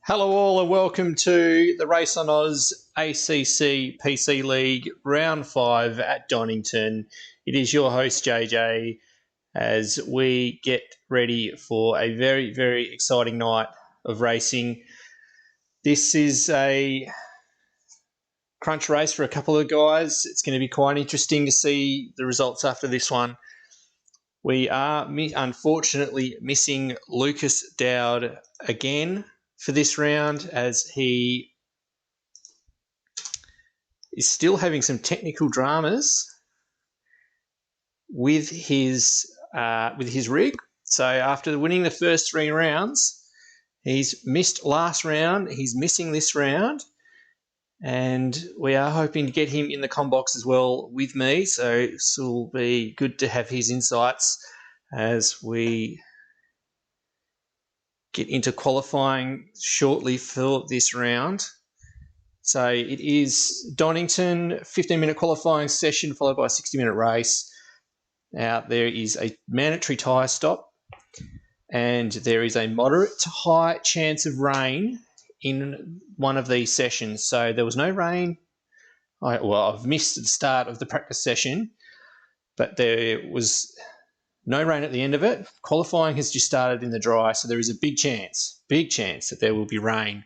Hello all and welcome to the RaceOnOz ACC PC League Round 5 at Donington. It is your host JJ as we get ready for a very, very exciting night of racing. This is a crunch race for a couple of guys. It's going to be quite interesting to see the results after this one. We are unfortunately missing Lucas Dowd again for this round, as he is still having some technical dramas with his rig. So after winning the first 3 rounds, he's missed last round. He's missing this round, and we are hoping to get him in the combox as well with me. So this will be good to have his insights as we get into qualifying shortly for this round. So it is Donington, 15-minute qualifying session followed by a 60-minute race. Now there is a mandatory tyre stop and there is a moderate to high chance of rain in one of these sessions. So there was no rain. I've missed the start of the practice session, but there was no rain at the end of it. Qualifying has just started in the dry, so there is a big chance that there will be rain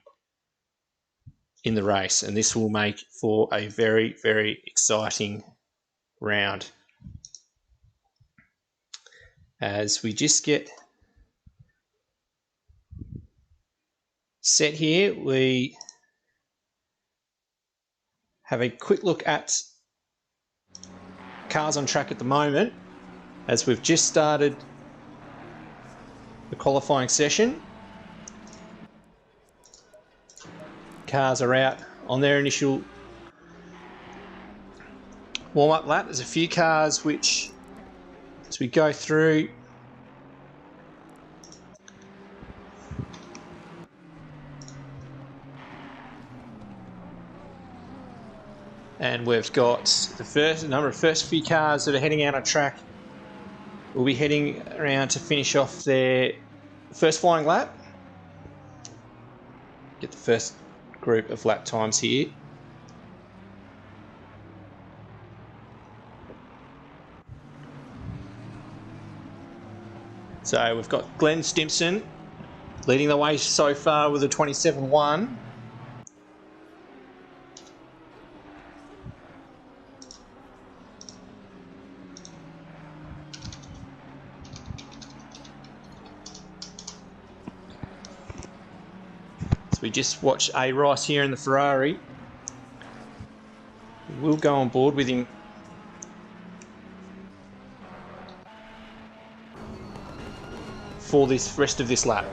in the race, and this will make for a very, very exciting round. As we just get set here, we have a quick look at cars on track at the moment, as we've just started the qualifying session. Cars are out on their initial warm-up lap. There's a few cars which, as we go through, and we've got the first few cars that are heading out on track will be heading around to finish off their first flying lap. Get the first group of lap times here. So we've got Glenn Stimpson leading the way so far with a 27.1. We just watch A. Rice here in the Ferrari. We'll go on board with him for this rest of this lap.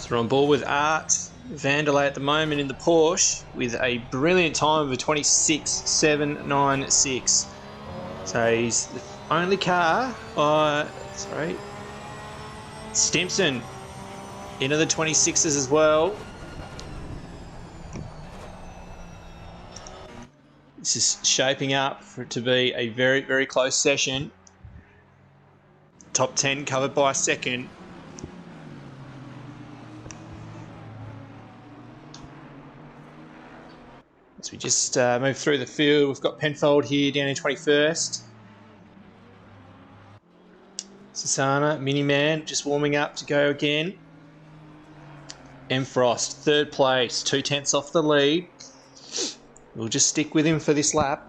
So we're on board with Art Vanderlei at the moment in the Porsche with a brilliant time of a 26.796. So he's the only car. Stimpson into the 26s as well. This is shaping up for it to be a very, very close session. Top 10 covered by a second. As we just move through the field, we've got Penfold here down in 21st. Sasana, Miniman, just warming up to go again. M. Frost, third place, 2/10 off the lead. We'll just stick with him for this lap.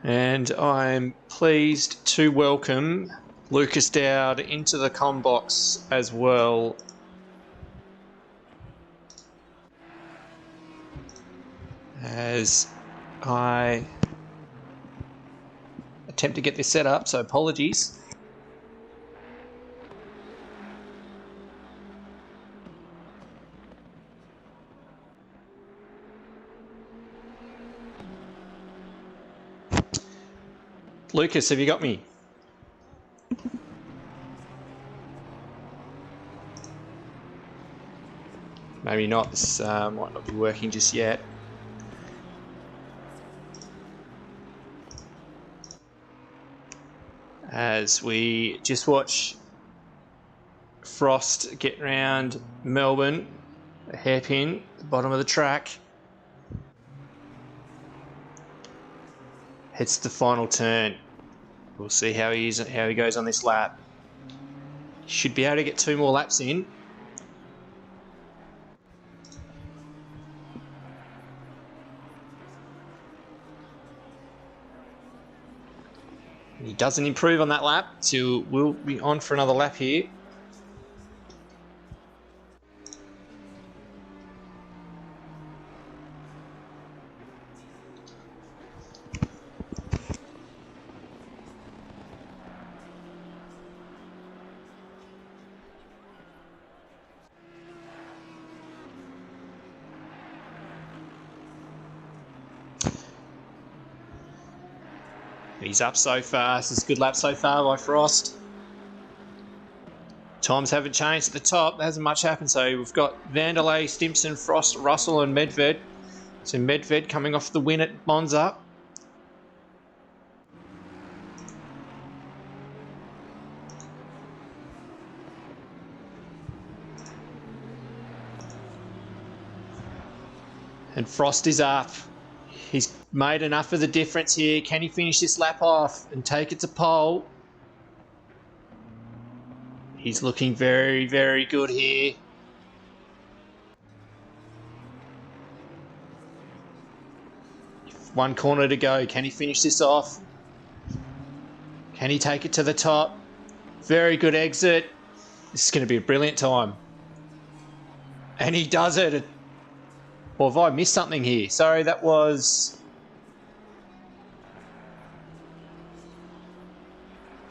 And I'm pleased to welcome Lucas Dowd into the comm box as well. As I attempt to get this set up, so apologies. Lucas, have you got me? Maybe not. This might not be working just yet. As we just watch Frost get round Melbourne, a hairpin at the bottom of the track. Heads to the final turn. We'll see how he goes on this lap. Should be able to get 2 more laps in. He doesn't improve on that lap, so we'll be on for another lap here. He's up so fast. It's a good lap so far by Frost. Times haven't changed at the top. There hasn't much happened. So we've got Vanderlei, Stimpson, Frost, Russell and Medved. So Medved coming off the win at Monza. And Frost is up. He's made enough of the difference here. Can he finish this lap off and take it to pole? He's looking very, very good here. One corner to go. Can he finish this off? Can he take it to the top? Very good exit. This is going to be a brilliant time. And he does it. Or have I missed something here? Sorry, that was...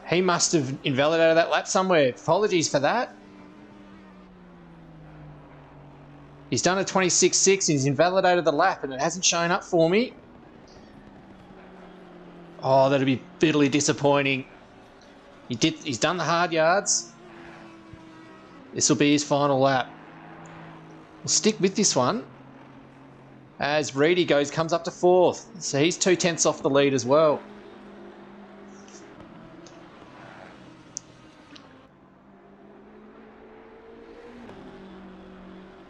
He must have invalidated that lap somewhere. Apologies for that. He's done a 26.6 and he's invalidated the lap and it hasn't shown up for me. Oh, that'll be bitterly disappointing. He's done the hard yards. This will be his final lap. We'll stick with this one. As Reedy comes up to 4th. So he's 2/10 off the lead as well.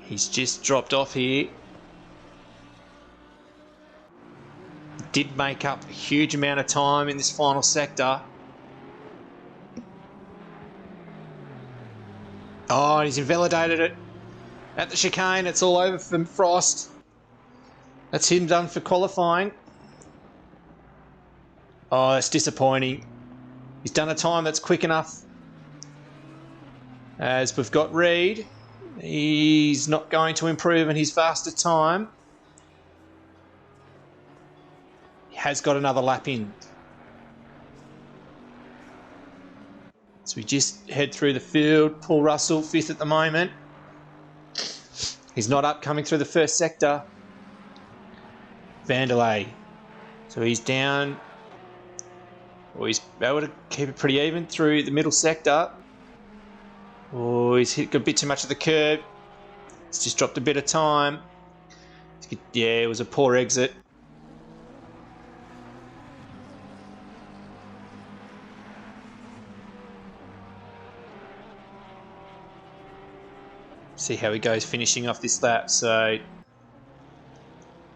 He's just dropped off here. Did make up a huge amount of time in this final sector. Oh, he's invalidated it. At the chicane, it's all over for Frost. That's him done for qualifying. Oh, that's disappointing. He's done a time that's quick enough. As we've got Reed. He's not going to improve in his faster time. has got another lap in. So we just head through the field. Paul Russell, 5th at the moment. He's not up coming through the first sector. Vanderlei. So he's down. Well, he's able to keep it pretty even through the middle sector. Oh, he's hit a bit too much of the curb. He's just dropped a bit of time. Yeah, it was a poor exit. See how he goes finishing off this lap. So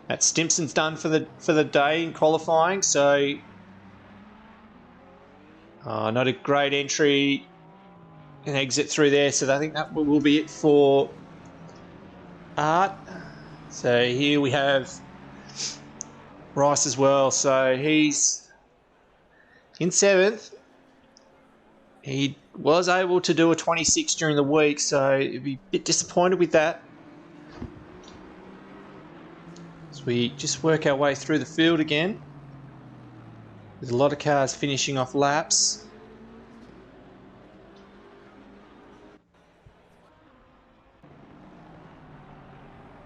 that Stimpson's done for the day in qualifying. So not a great entry and exit through there. So I think that will be it for Art. So here we have Rice as well. So he's in 7th. He was able to do a 26 during the week, so he'd be a bit disappointed with that. So we just work our way through the field again. There's a lot of cars finishing off laps.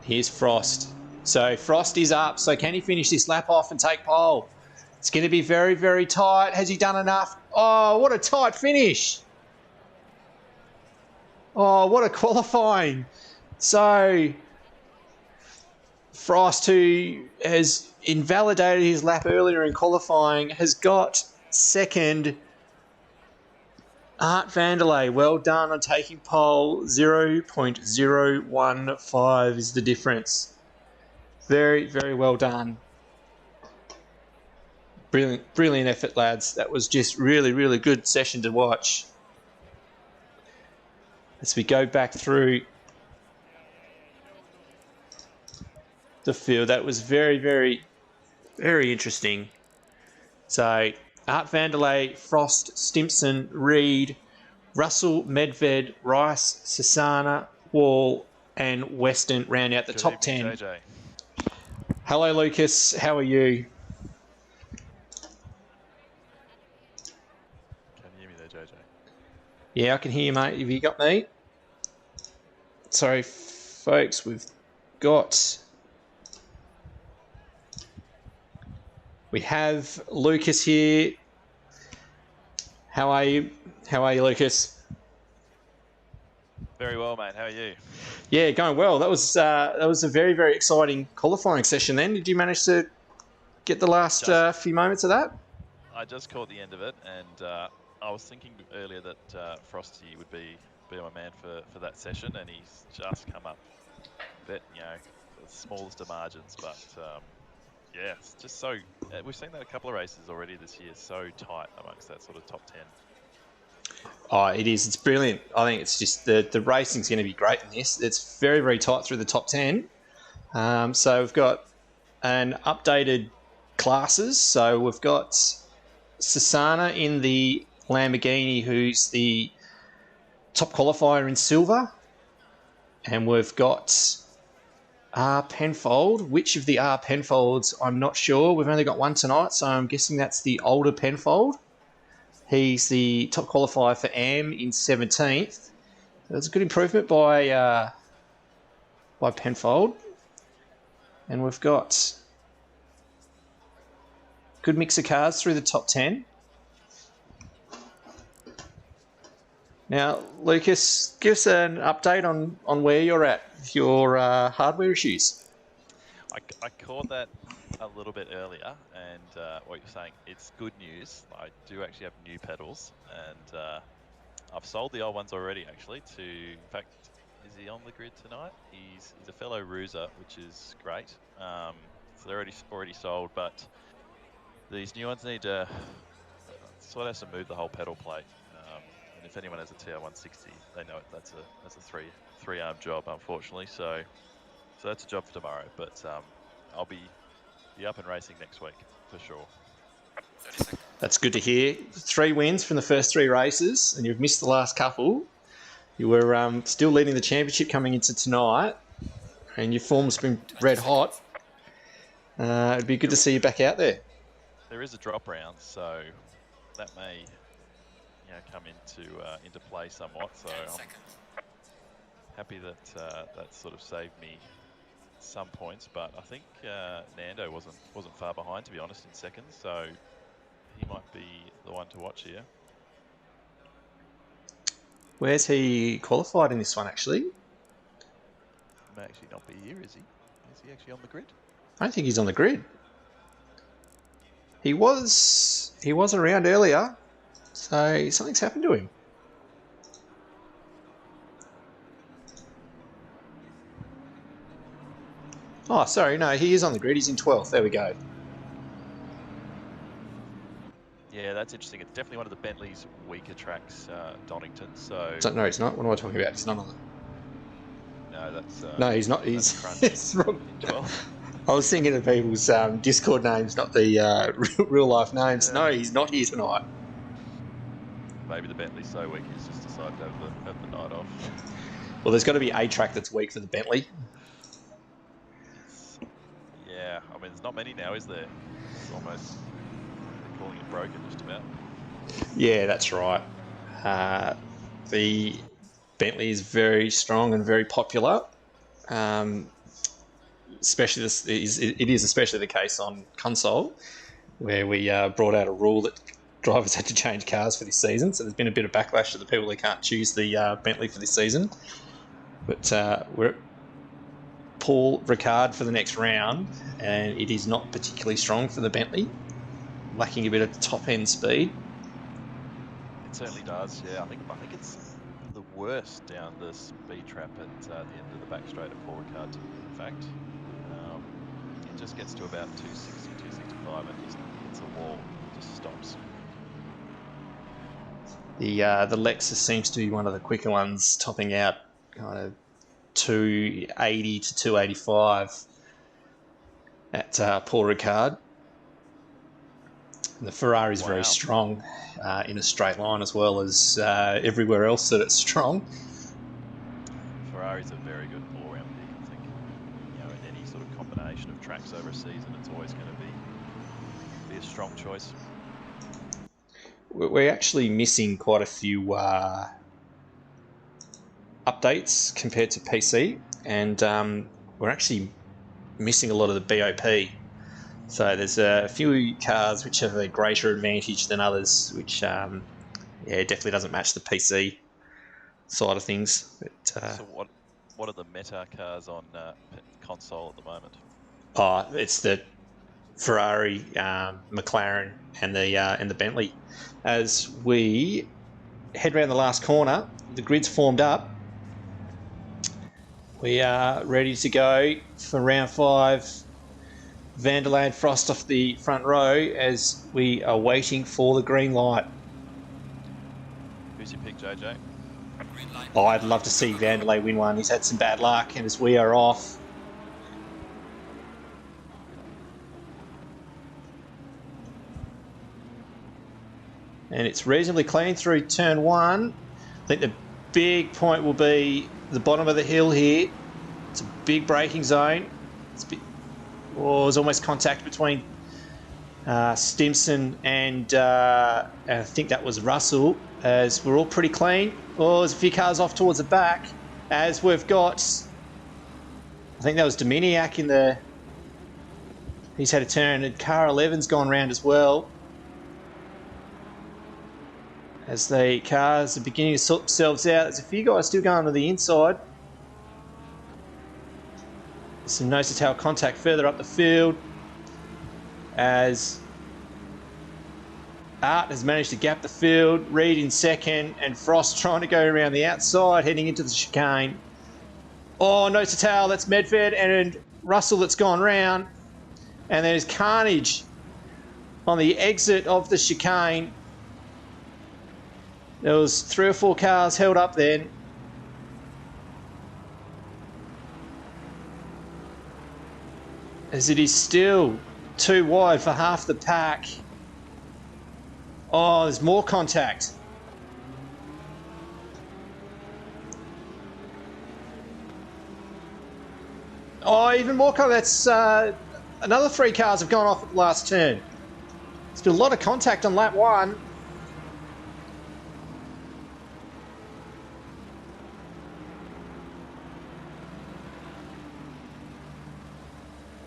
Here's Frost. So Frost is up, so can he finish this lap off and take pole? It's going to be very, very tight. Has he done enough? Oh, what a tight finish. Oh, what a qualifying. So Frost, who has invalidated his lap earlier in qualifying, has got second. Art Vanderlei, well done on taking pole. 0.015 is the difference. Very, very well done. Brilliant, brilliant effort, lads. That was just really, really good session to watch. As we go back through the field, that was very, very, very interesting. So Art Vanderlei, Frost, Stimpson, Reed, Russell, Medved, Rice, Sassana, Wall, and Weston round out the top 10. JJ. Hello, Lucas. How are you? Can you hear me there, JJ? Yeah, I can hear you, mate. Have you got me? Sorry, folks. We have Lucas here. How are you? How are you, Lucas? Very well, mate. How are you? Yeah, going well. That was a very, very exciting qualifying session. Then, did you manage to get the last few moments of that? I just caught the end of it, and I was thinking earlier that Frosty would be my man for that session, and he's just come up, the smallest of margins, but. Yeah, it's just so... we've seen that a couple of races already this year, so tight amongst that sort of top 10. Oh, it is. It's brilliant. I think it's just the racing's going to be great in this. It's very, very tight through the top 10. So we've got an updated classes. So we've got Sassana in the Lamborghini, who's the top qualifier in silver. And we've got... R. Penfold. Which of the R. Penfolds, I'm not sure. We've only got one tonight, so I'm guessing that's the older Penfold. He's the top qualifier for AM in 17th. That's a good improvement by Penfold. And we've got a good mix of cars through the top 10. Now, Lucas, give us an update on where you're at with your hardware issues. I caught that a little bit earlier, and what you're saying, it's good news. I do actually have new pedals, and I've sold the old ones already, actually, in fact, is he on the grid tonight? He's a fellow Ruser, which is great. So they're already sold, but these new ones need to sort of has to move the whole pedal plate. And if anyone has a TR160, they know that's a three-arm job, unfortunately. So that's a job for tomorrow. But I'll be up and racing next week for sure. That's good to hear. 3 wins from the first 3 races, and you've missed the last couple. You were still leading the championship coming into tonight, and your form's been red hot. It'd be good to see you back out there. there is a drop round, so that may come into play somewhat. So I'm happy that that sort of saved me some points, but I think Nando wasn't far behind, to be honest, in seconds, so he might be the one to watch here. Where's he qualified in this one, actually? He may actually not be here, is he? Is he actually on the grid? I don't think he's on the grid. He was around earlier, so something's happened to him. Oh, sorry, no, he is on the grid. He's in 12th. There we go. Yeah, that's interesting. It's definitely one of the Bentley's weaker tracks, Donington. So No, he's not. What am I talking about? He's not on the... No, that's... no, he's not. He's wrong. 12. I was thinking of people's Discord names, not the real life names. Yeah. No, he's not here tonight. Maybe the Bentley's so weak he's just decided to have the night off. Well, there's got to be a track that's weak for the Bentley. Yeah, I mean, there's not many now, is there? It's almost calling it broken just about. Yeah, that's right. The Bentley is very strong and very popular. Especially it is especially the case on console, where we brought out a rule that drivers had to change cars for this season. So there's been a bit of backlash to the people who can't choose the Bentley for this season. But we're at Paul Ricard for the next round, and it is not particularly strong for the Bentley, lacking a bit of top end speed. It certainly does. Yeah, I think it's the worst down the speed trap at the end of the back straight at Paul Ricard. In fact. It just gets to about 260, 265 and just hits a wall, just stops. The Lexus seems to be one of the quicker ones, topping out kind of 280 to 285 at Paul Ricard. And the Ferrari's very strong in a straight line as well as everywhere else that it's strong. Ferrari's a very good all-round pick, I think. In any sort of combination of tracks over a season, it's always going to be a strong choice. We're actually missing quite a few updates compared to PC, and we're actually missing a lot of the BOP. So there's a few cars which have a greater advantage than others, which definitely doesn't match the PC side of things. But, so what are the meta cars on console at the moment? It's the Ferrari, McLaren, and the Bentley. As we head around the last corner, the grid's formed up. We are ready to go for round 5. Vanderlande Frost off the front row as we are waiting for the green light. Who's your pick, JJ? I'd love to see Vanderlande win one. He's had some bad luck, and as we are off, and it's reasonably clean through turn 1. I think the big point will be the bottom of the hill here. It's a big braking zone. There's almost contact between Stimson and I think that was Russell, as we're all pretty clean. There's a few cars off towards the back, as we've got, I think that was Dominiak in the, he's had a turn, and car 11's gone round as well. As the cars are beginning to sort themselves out, there's a few guys still going to the inside. There's some nose-to-tail contact further up the field, as Art has managed to gap the field, Reed in second, and Frost trying to go around the outside, heading into the chicane. Nose-to-tail, that's Medved, and Russell that's gone round. And there's carnage on the exit of the chicane. There was 3 or 4 cars held up then. As it is still too wide for half the pack. There's more contact. Even more contact. That's another 3 cars have gone off at the last turn. There's been a lot of contact on lap 1.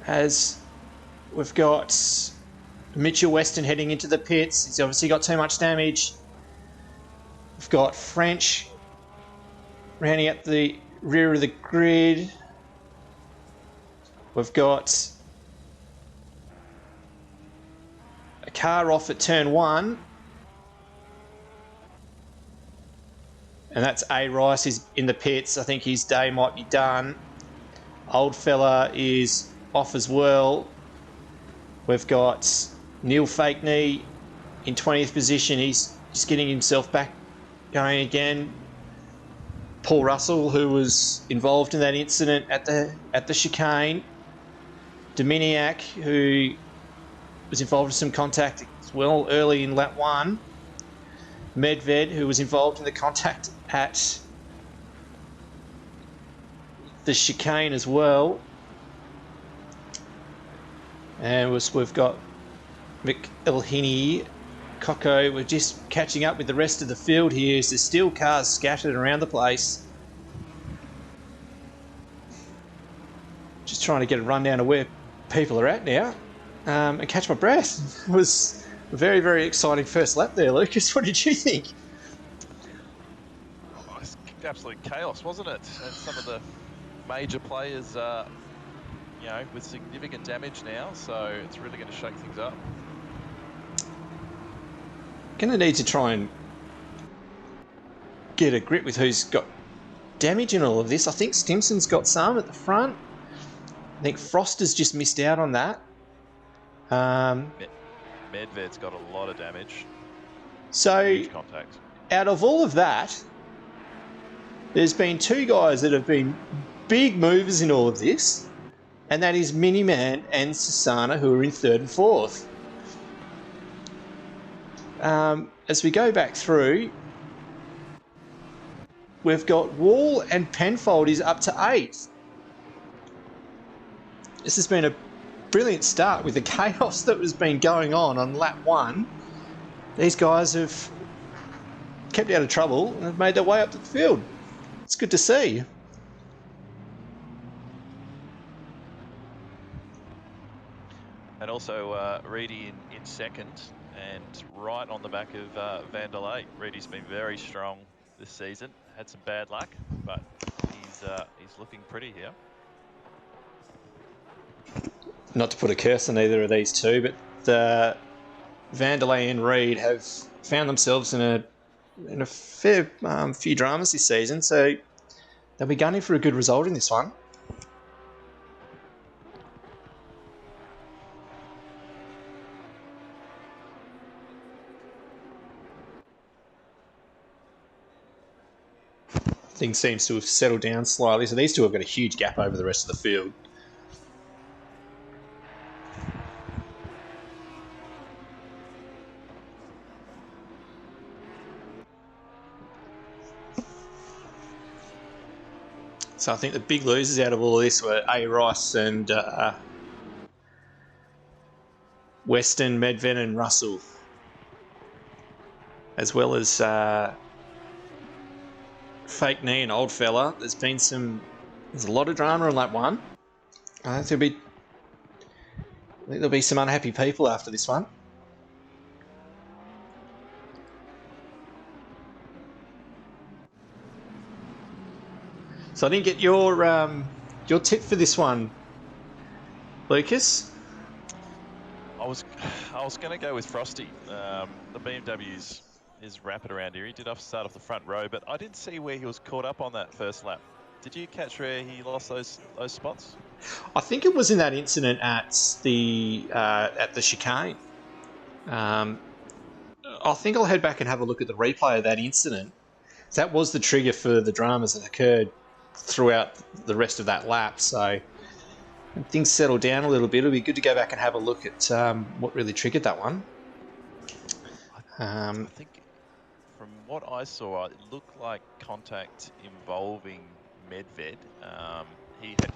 As we've got Mitchell Weston heading into the pits. He's obviously got too much damage. We've got French rounding up the rear of the grid. We've got a car off at turn 1. And that's A. Rice is in the pits. I think his day might be done. Old fella is off as well. We've got Neil Fakeney in 20th position. He's just getting himself back going again. Paul Russell, who was involved in that incident at the chicane. Dominiak, who was involved in some contact as well early in lap 1. Medved, who was involved in the contact at the chicane as well. And we've got McElhinney, Coco. We're just catching up with the rest of the field here as there's still cars scattered around the place. Just trying to get a rundown of where people are at now and catch my breath. It was a very, very exciting first lap there, Lucas. What did you think? Oh, it's absolute chaos, wasn't it? And some of the major players you know, with significant damage now, so it's really going to shake things up. Going to need to try and get a grip with who's got damage in all of this. I think Stimson's got some at the front. I think Froster's just missed out on that. Medved's got a lot of damage. So, huge contact. Out of all of that, there's been 2 guys that have been big movers in all of this. And that is Miniman and Sassana, who are in 3rd and 4th. As we go back through, we've got Wall and Penfold is up to 8th. This has been a brilliant start with the chaos that has been going on lap 1. These guys have kept out of trouble and have made their way up to the field. It's good to see. And also Reedy in 2nd and right on the back of Vanderlei. Reedy's been very strong this season. Had some bad luck, but he's looking pretty here. Not to put a curse on either of these two, but Vanderlei and Reed have found themselves in a fair few dramas this season, so they'll be gunning for a good result in this one. Things seems to have settled down slightly, so these two have got a huge gap over the rest of the field. So I think the big losers out of all of this were A. Rice and Weston, Medved and Russell. As well as Fake Knee and Old Fella. There's a lot of drama on lap 1. I think there'll be some unhappy people after this one. So I didn't get your tip for this one, Lucas. I was going to go with Frosty. The BMW is rapid around here. He did start off the front row, but I didn't see where he was caught up on that first lap. Did you catch where he lost those spots? I think it was in that incident at the chicane. I think I'll head back and have a look at the replay of that incident. That was the trigger for the dramas that occurred throughout the rest of that lap. So when things settle down a little bit, it'll be good to go back and have a look at what really triggered that one. I think from what I saw, it looked like contact involving Medved. He had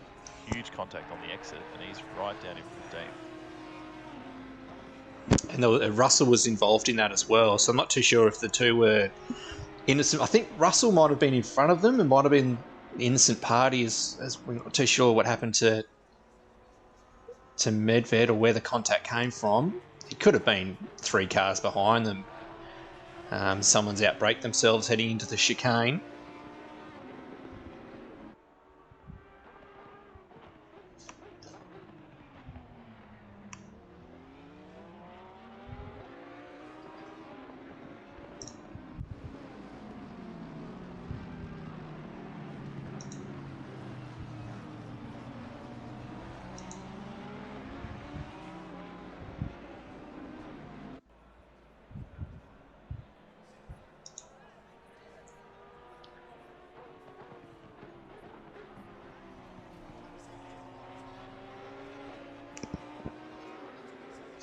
huge contact on the exit, and he's right down in 15th. And Russell was involved in that as well. So I'm not too sure if the two were innocent. I think Russell might have been in front of them and might have been the innocent party, as we're not too sure what happened to Medved or where the contact came from. It could have been 3 cars behind them. Someone's outbraked themselves heading into the chicane.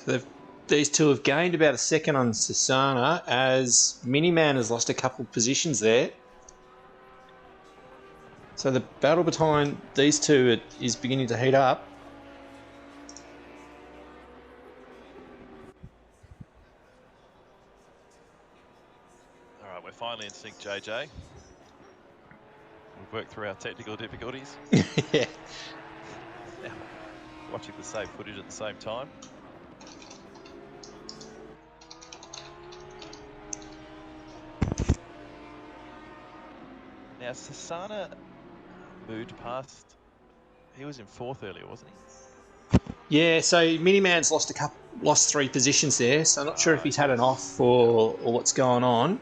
So these two have gained about a second on Sasana, as Miniman has lost a couple of positions there. So the battle between these two is beginning to heat up. All right, we're finally in sync, JJ. We've worked through our technical difficulties. Yeah. Now, watching the same footage at the same time. Now, Sasana moved past. He was in 4th earlier, wasn't he? Yeah, so Miniman's lost 3 positions there, so I'm not sure if he's had an off or what's going on.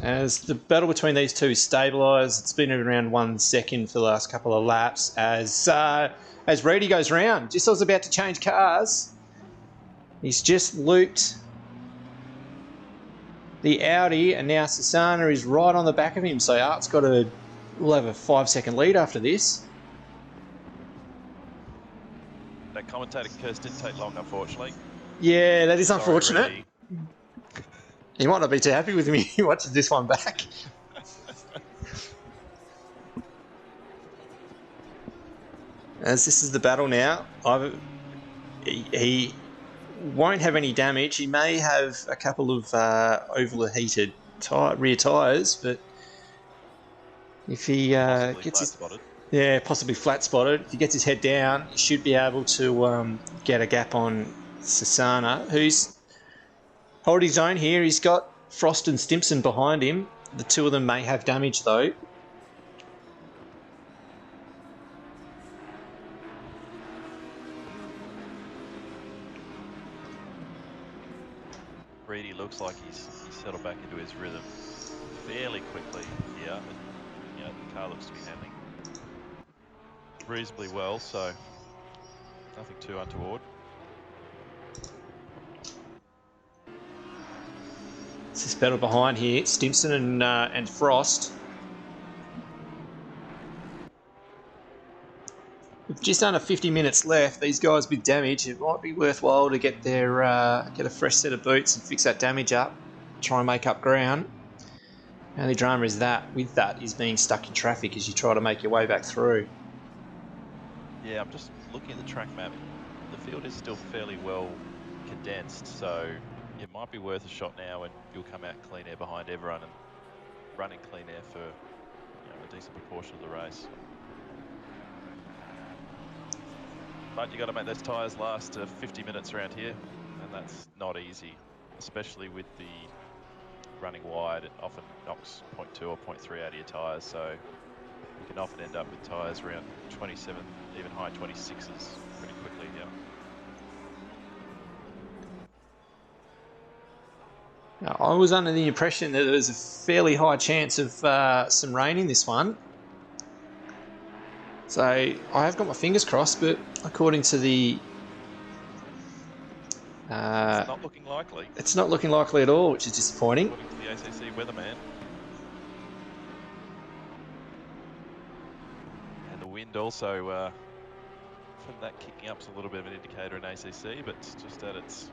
As the battle between these two stabilised, it's been around 1 second for the last couple of laps as Reedy goes round. Just as I was about to change cars, he's just looped the Audi, and now Sasana is right on the back of him, so Art's will have a 5-second lead after this. That commentator curse didn't take long, unfortunately. Yeah, that is Sorry, unfortunate. Reedy. He might not be too happy with me. He watches this one back. As this is the battle now, he won't have any damage. He may have a couple of overheated rear tyres, but if he gets his possibly flat spotted, if he gets his head down, he should be able to get a gap on Sasana, who's holding his own here. He's got Frost and Stimpson behind him. The two of them may have damage though. Reedy looks like he's settled back into his rhythm fairly quickly here. And, you know, the car looks to be handling reasonably well, so nothing too untoward. It's this battle behind here, Stimpson and Frost. With just under 50 minutes left, these guys with damage, it might be worthwhile to get get a fresh set of boots and fix that damage up, try and make up ground. The only drama is with that is being stuck in traffic as you try to make your way back through. Yeah, I'm just looking at the track map. The field is still fairly well condensed, so it might be worth a shot now, and you'll come out clean air behind everyone and running clean air for a decent proportion of the race. But you got to make those tyres last 50 minutes around here, and that's not easy, especially with the running wide. It often knocks 0.2 or 0.3 out of your tyres, so you can often end up with tyres around 27, even high 26s pretty quickly here. Now, I was under the impression that there was a fairly high chance of some rain in this one. So I have got my fingers crossed, but according to the... it's not looking likely. It's not looking likely at all, which is disappointing. According to the ACC weatherman. And the wind also, from that kicking up's a little bit of an indicator in ACC, but it's just at its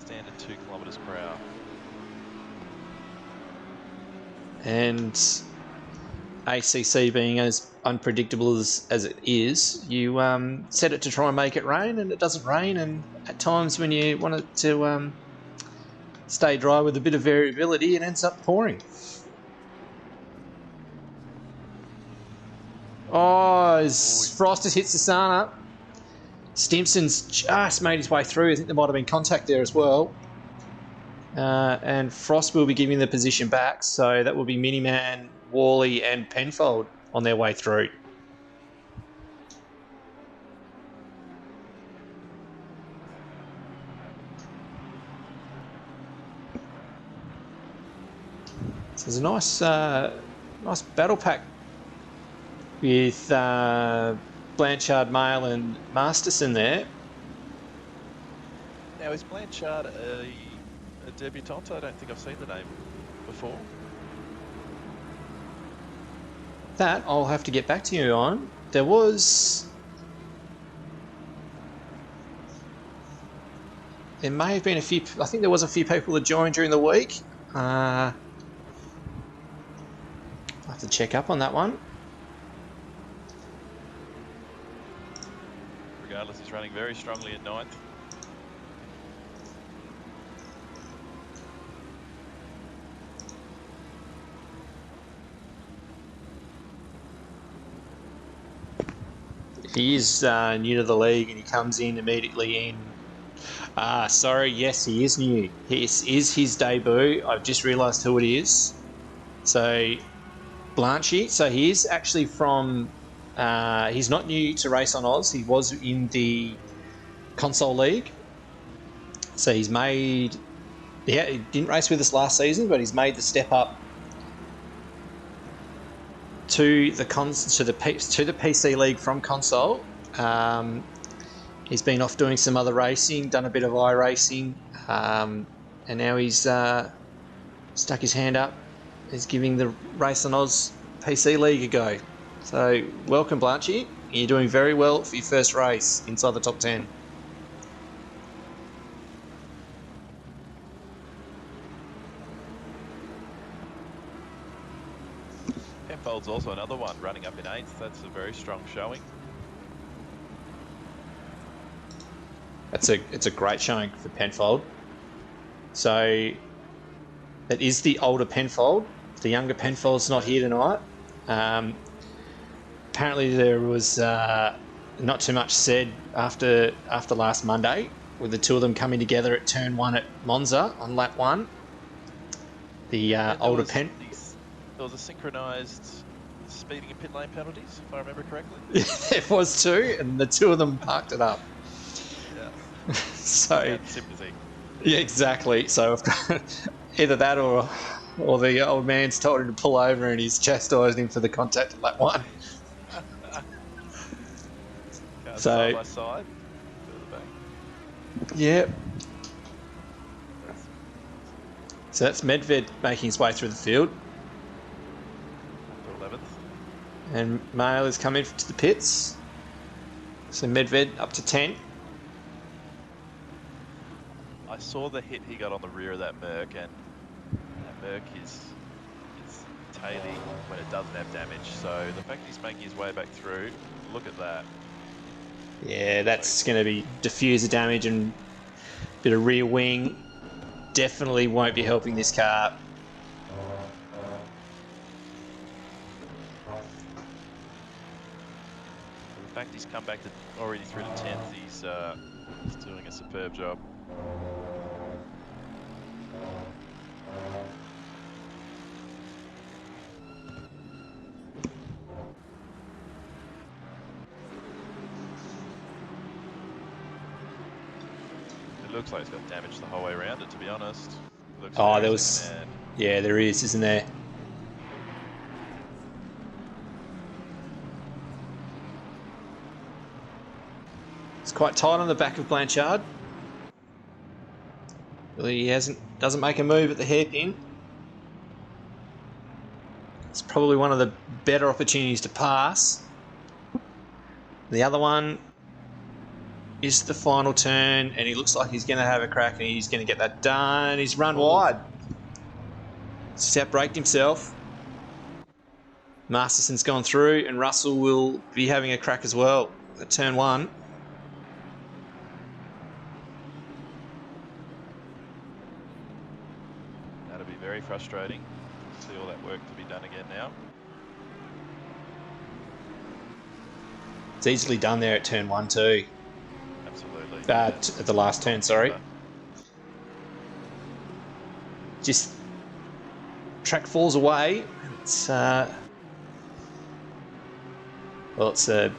standard 2 kilometres per hour. And ACC being as unpredictable as it is, you set it to try and make it rain, and it doesn't rain. And at times when you want it to stay dry with a bit of variability, it ends up pouring. Oh, Frost has hit Sasana. Stimson's just made his way through. I think there might have been contact there as well. And Frost will be giving the position back, so that will be Miniman, Worley and Penfold on their way through. So there's a nice battle pack with Blanchard, Mail and Masterson there. Now, is Blanchard a debutante? I don't think I've seen the name before. That I'll have to get back to you on. There may have been a few. I think there was a few people that joined during the week. I'll have to check up on that one. Regardless, he's running very strongly at 9th. He is new to the league, and he comes in immediately in. Sorry, yes, he is new. This is his debut. I've just realised who it is. So, Blanchy. So he is actually from. He's not new to RaceOnOz. He was in the console league. So he's made. Yeah, he didn't race with us last season, but he's made the step up to the PC League from console. He's been off doing some other racing, done a bit of iRacing, and now he's stuck his hand up. He's giving the RaceOnOz PC League a go. So welcome, Blanchy. You're doing very well for your first race inside the top 10. Penfold's also another one running up in 8th. That's a very strong showing. It's a great showing for Penfold. So it is the older Penfold. The younger Penfold's not here tonight. Apparently there was not too much said after last Monday, with the two of them coming together at turn 1 at Monza on lap 1. The older Pen. There was a synchronised speeding and pit lane penalties, if I remember correctly. There was two, and the two of them parked it up. Yeah. So. Yeah, sympathy. Yeah, exactly. So I've got either that or the old man's told him to pull over and he's chastised him for the contact at lap 1. Side by side. Yep. So that's Medved making his way through the field. 11th. And Mail is coming to the pits. So Medved up to 10. I saw the hit he got on the rear of that Merc, and that Merc is tailing when it doesn't have damage. So the fact he's making his way back through, look at that. Yeah, that's going to be diffuser damage and a bit of rear wing. Definitely won't be helping this car. The fact he's come back to already through to 10th, he's doing a superb job. It looks like it's got damage the whole way around it, to be honest. Oh, there was... Yeah, there is, isn't there? It's quite tight on the back of Blanchard. Really, he doesn't make a move at the hairpin. It's probably one of the better opportunities to pass. The other one is the final turn, and he looks like he's going to have a crack, and he's going to get that done. He's run wide. He's out-braked himself. Masterson's gone through, and Russell will be having a crack as well at turn 1. That'll be very frustrating. See all that work to be done again now. It's easily done there at turn 1 too. Absolutely. At the last turn, sorry. Just track falls away. It's it's a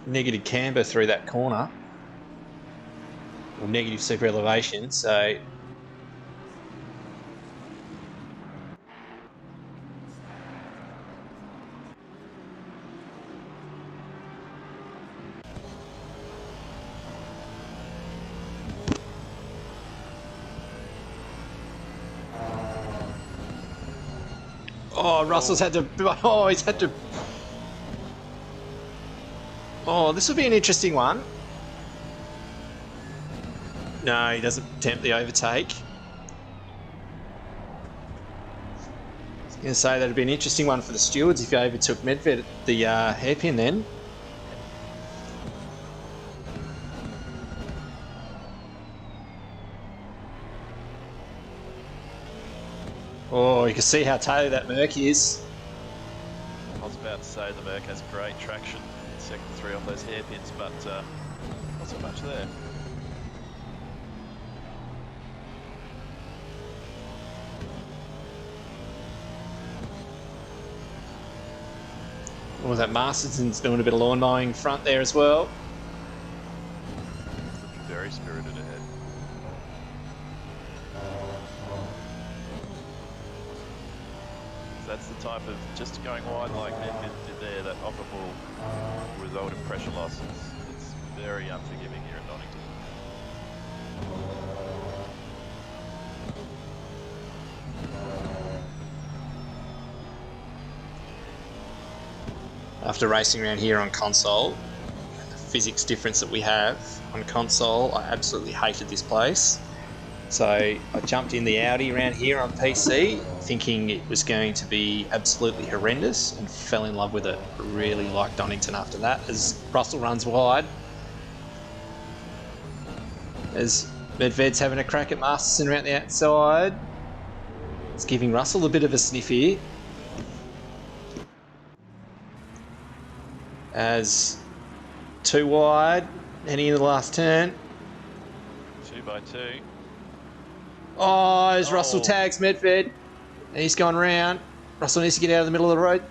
negative camber through that corner, or negative super elevation. So Russell's had to. Oh, he's had to. Oh, this will be an interesting one. No, he doesn't attempt the overtake. I was going to say that'd be an interesting one for the stewards if he overtook Medved at the hairpin then. Oh, you can see how tailored that Merc is. I was about to say the Merc has great traction in sector 3 on those hairpins, but not so much there. Oh, that Masterson's doing a bit of lawn mowing front there as well. Looking very spirited ahead. That's the type of just going wide like Medved did there, that offer ball will result in pressure loss. It's very unforgiving here at Donington. After racing around here on console, the physics difference that we have on console, I absolutely hated this place. So I jumped in the Audi around here on PC, thinking it was going to be absolutely horrendous, and fell in love with it. Really liked Donington after that, as Russell runs wide. As Medved's having a crack at Masterson around the outside. It's giving Russell a bit of a sniff here. As 2 wide, heading into the last turn. 2 by 2. Oh, as Russell tags Medved, and he's gone round. Russell needs to get out of the middle of the road.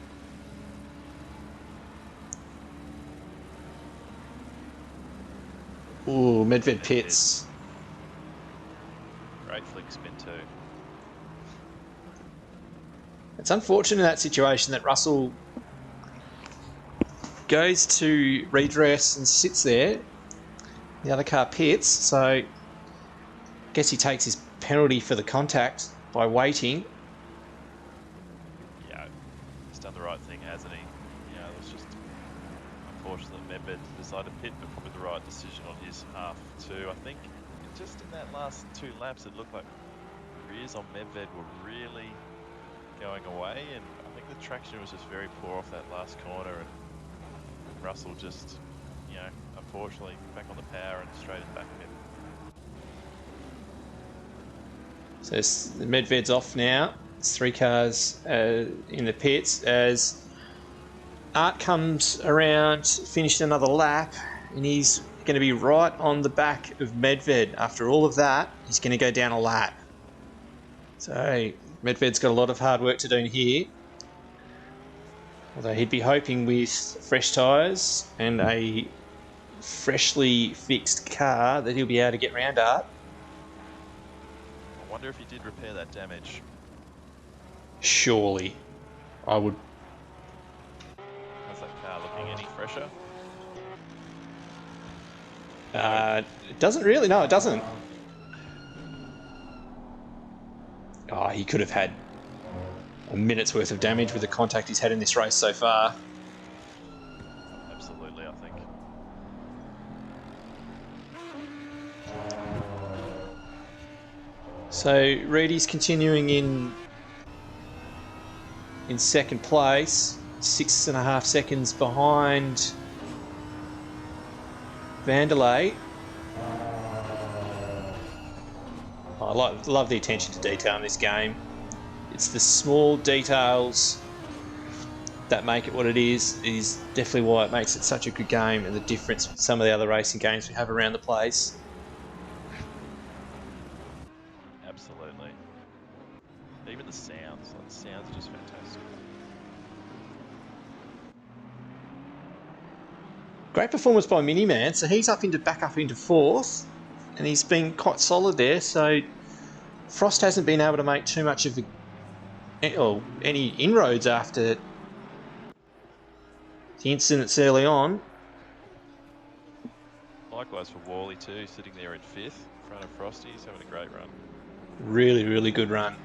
Ooh, Medved pits. Great flick spin too. It's unfortunate in that situation that Russell goes to redress and sits there. The other car pits, so I guess he takes his penalty for the contact by waiting. Yeah, he's done the right thing, hasn't he? You know, it was just unfortunate that Medved decided to pit, but probably the right decision on his half too. I think just in that last 2 laps, it looked like rears on Medved were really going away, and I think the traction was just very poor off that last corner, and Russell just, you know, unfortunately back on the power and straight in back of him. So Medved's off now. It's 3 cars in the pits as Art comes around, finished another lap, and he's going to be right on the back of Medved. After all of that, he's going to go down a lap. So Medved's got a lot of hard work to do here. Although he'd be hoping with fresh tyres and a freshly fixed car that he'll be able to get round Art. I wonder if he did repair that damage. Surely. I would. How's that car looking? Any fresher? It doesn't really. No, it doesn't. Oh, he could have had a minute's worth of damage with the contact he's had in this race so far. Absolutely, I think. So Reedy's continuing in in second place, 6.5 seconds behind Vanderlei. I love the attention to detail in this game. It's the small details that make it what it is definitely why it makes it such a good game, and the difference with some of the other racing games we have around the place. Absolutely. Even the sounds, like the sounds are just fantastic. Great performance by Miniman, so he's back up into fourth, and he's been quite solid there. So Frost hasn't been able to make too much of any inroads after the incidents early on. Likewise for Wally too, sitting there in fifth in front of Frosty. He's having a great run. Really, really good run.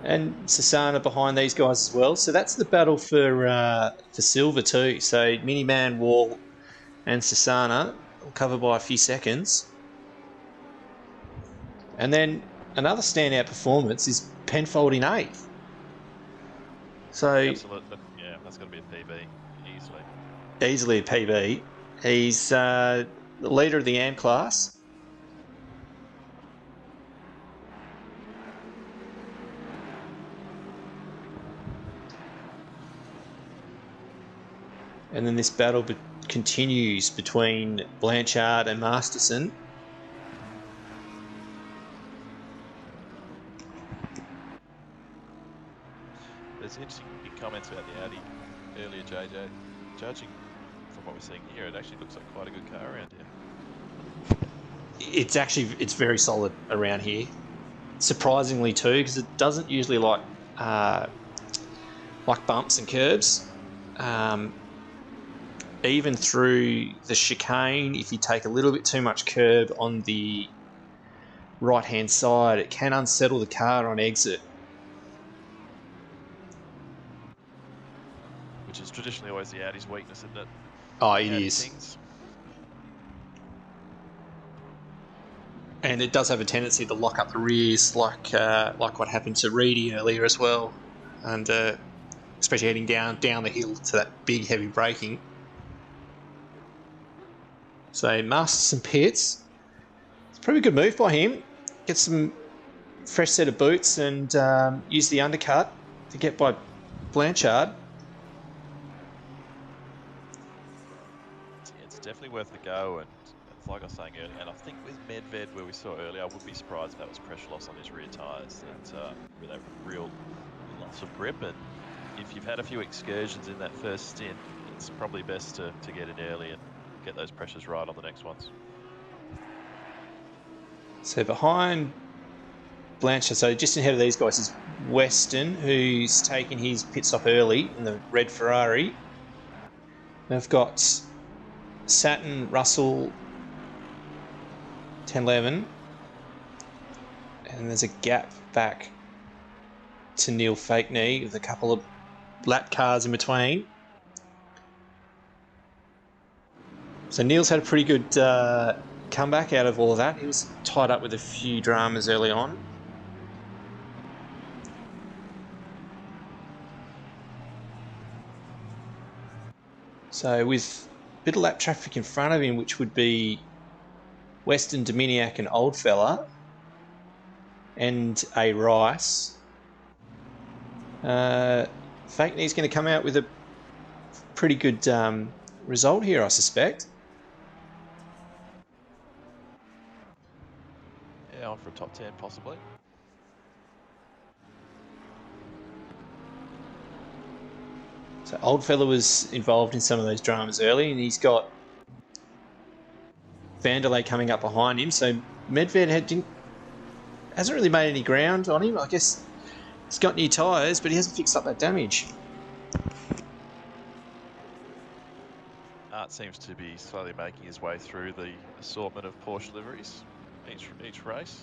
And Sasana behind these guys as well. So that's the battle for silver too. So Miniman, Wall, and Sasana will cover by a few seconds. And then another standout performance is Penfold in eighth. So Absolutely, yeah, that's going to be a PB easily. Easily a PB. He's the leader of the AM class. And then this battle continues between Blanchard and Masterson. There's interesting comments about the Audi earlier, JJ. Judging from what we're seeing here, it actually looks like quite a good car around here. It's very solid around here. Surprisingly too, because it doesn't usually like bumps and curbs. Even through the chicane, if you take a little bit too much curb on the right-hand side, it can unsettle the car on exit. Which is traditionally always the Audi's weakness, isn't it? Oh, it is. Things. And it does have a tendency to lock up the rears, like what happened to Reedy earlier as well, and especially heading down the hill to that big heavy braking. So Masterson pits. It's a pretty good move by him. Get some fresh set of boots and use the undercut to get by Blanchard. It's definitely worth the go, and it's like I was saying earlier, and I think with Medved, where we saw earlier, I would be surprised if that was pressure loss on his rear tyres, with that real loss of grip. And if you've had a few excursions in that first stint, it's probably best to get it early and get those pressures right on the next ones. So behind Blanchard, so just ahead of these guys is Weston, who's taking his pit stop early in the red Ferrari. They've got Saturn, Russell, 10-11, and there's a gap back to Neil Fakeney with a couple of lap cars in between. So Neil's had a pretty good comeback out of all of that. He was tied up with a few dramas early on. So with a bit of lap traffic in front of him, which would be Weston, Dominiak and Oldfella, and A. Rice, Fakeney's going to come out with a pretty good result here, I suspect. Yeah, on for a top 10 possibly. So Oldfella was involved in some of those dramas early, and he's got Vanderlei coming up behind him. So Medved hasn't really made any ground on him. I guess he's got new tyres, but he hasn't fixed up that damage. Art seems to be slowly making his way through the assortment of Porsche liveries each race.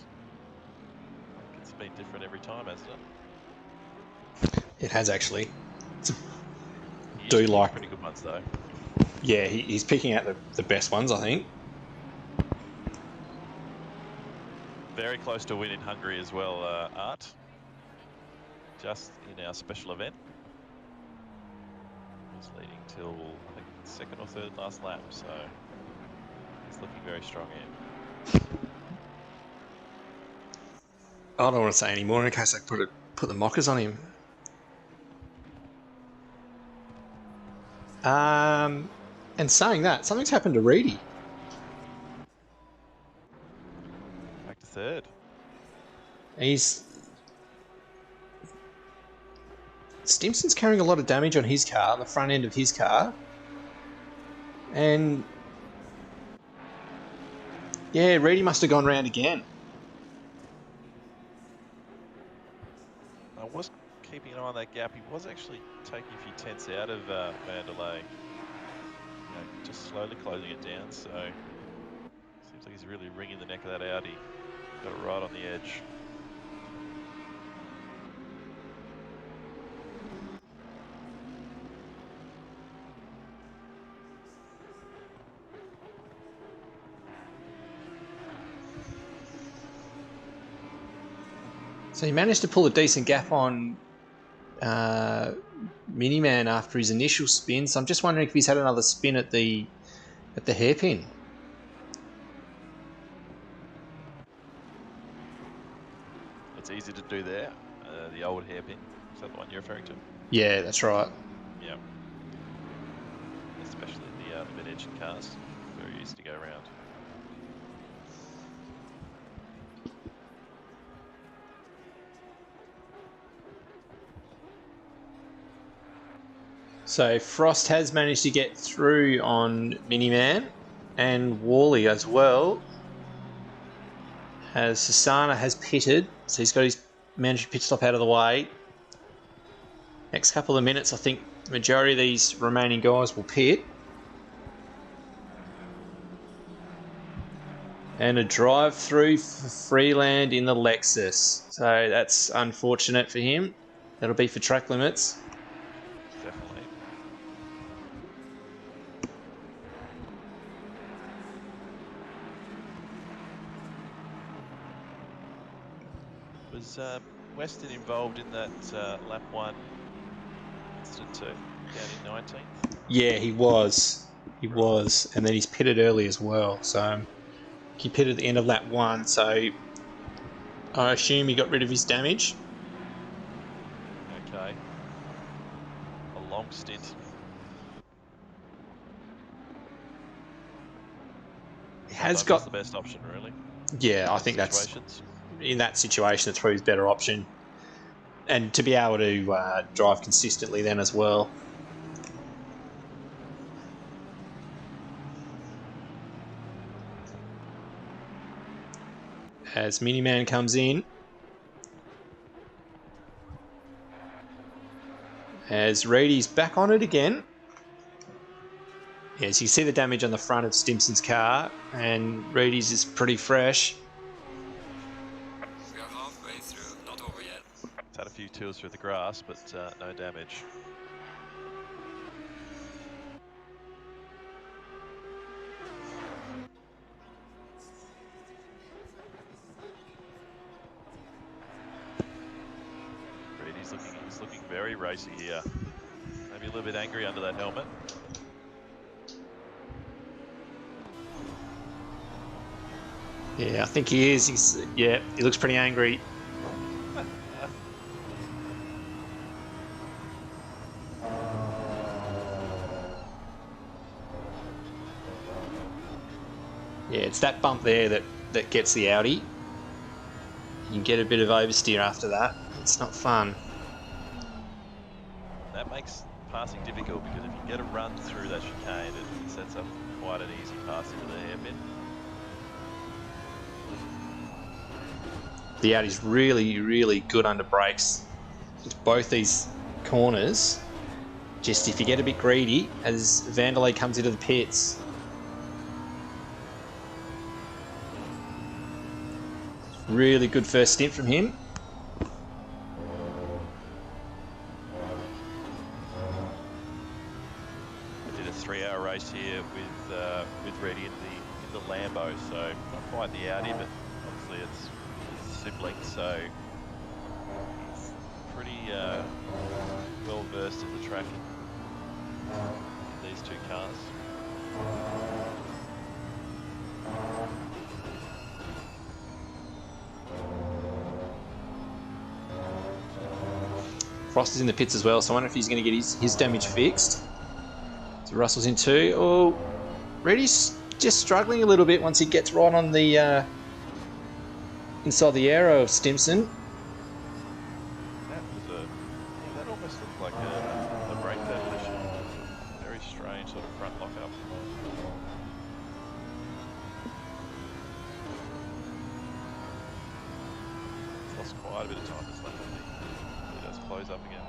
It's been different every time, hasn't it? It has actually. Pretty good ones though. Yeah, he's picking out the best ones, I think. Very close to win in Hungary as well, Art. just in our special event. He's leading till, I think, second or third last lap, so he's looking very strong in. I don't want to say any more in case I put the mockers on him. And saying that, something's happened to Reedy. Back to third. Stimson's carrying a lot of damage on his car, the front end of his car. And yeah, Reedy must have gone round again. I was keeping an eye on that gap. He was actually taking a few tenths out of Vanderlei. You know, just slowly closing it down, so seems like he's really wringing the neck of that Audi. Got it right on the edge. So he managed to pull a decent gap on Miniman after his initial spin. So I'm just wondering if he's had another spin at the hairpin. It's easy to do there. The old hairpin. Is that the one you're referring to? Yeah, that's right. Yeah. Especially the mid-engine cars. Very easy to go around. So Frost has managed to get through on Miniman and Worley as well. As Sasana has pitted, so he's got his managed pit stop out of the way. Next couple of minutes, I think the majority of these remaining guys will pit. And a drive through for Freeland in the Lexus. So that's unfortunate for him. That'll be for track limits. Definitely. Was Weston involved in that lap 1 incident too, down in 19th? Yeah, he was. He was. And then he's pitted early as well. So he pitted at the end of lap 1. So I assume he got rid of his damage. Okay. A long stint. He has Sometimes got that's the best option, really. Yeah, I think that's in that situation. It's probably his better option, and to be able to drive consistently then as well. As Miniman comes in, as Reedy's back on it again. Yes, you see the damage on the front of Stimson's car, and Reedy's is pretty fresh. We are halfway through, not over yet. It's had a few tours through the grass, but no damage. He's looking very racy here. Maybe a little bit angry under that helmet. Yeah, I think he is. He looks pretty angry. Yeah, it's that bump there that gets the Audi. You can get a bit of oversteer after that. It's not fun. That makes passing difficult because if you get a run through that chicane, it sets up quite an easy pass into the hairpin. The Audi's really, really good under brakes. Just both these corners. Just if you get a bit greedy as Vanderlei comes into the pits. Really good first stint from him. I did a 3-hour race here with Reedy in the Lambo, so not quite the Audi, but obviously it's sibling, so he's pretty well versed in the track in these two cars. Frost is in the pits as well, so I wonder if he's going to get his damage fixed. So Russell's in 2. Oh, Reddy's just struggling a little bit once he gets right on the inside the aero of Stimson. That almost looked like a brake demolition. Very strange sort of front lock-up. He's lost quite a bit of time this lap, hasn't he? He does close up again now.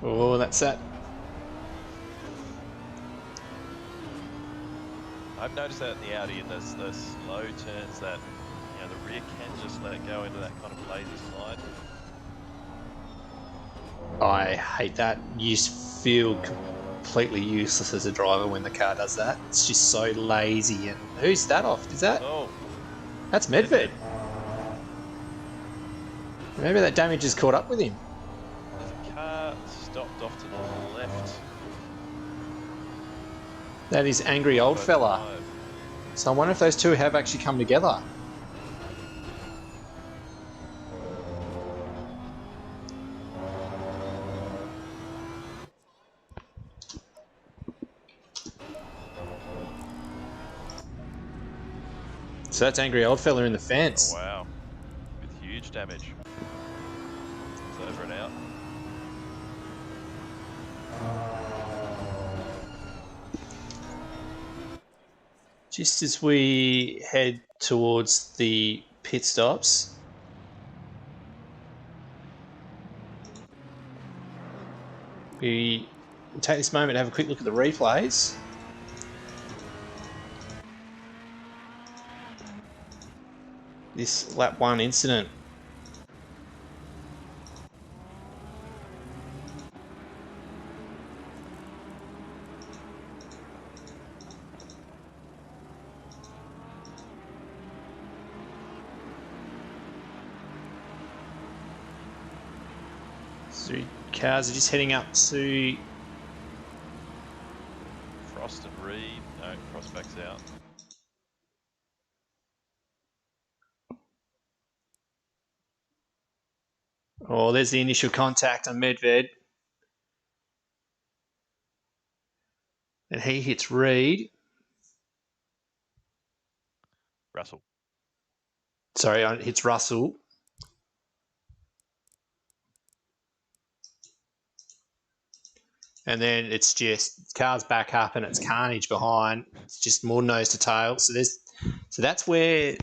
Oh, that's that. I've noticed that in the Audi in those slow turns that the rear can just let it go into that kind of lazy slide. I hate that. You feel completely useless as a driver when the car does that. It's just so lazy. And who's that off? Is that? Oh, That's Medved. Maybe that damage has caught up with him. there's a car stopped off to the left. That is angry old fella. So I wonder if those two have actually come together. So that's angry old fella in the fence. Oh, wow, with huge damage. It's over and out. Just as we head towards the pit stops, we take this moment to have a quick look at the replays. This lap 1 incident. So cars are just heading up to Frost and Reed. No, Frost backs out. oh, there's the initial contact on Medved. And he hits Reed. Russell. Sorry, it hits Russell. And then it's just cars back up and it's carnage behind. It's just more nose to tail. So that's where.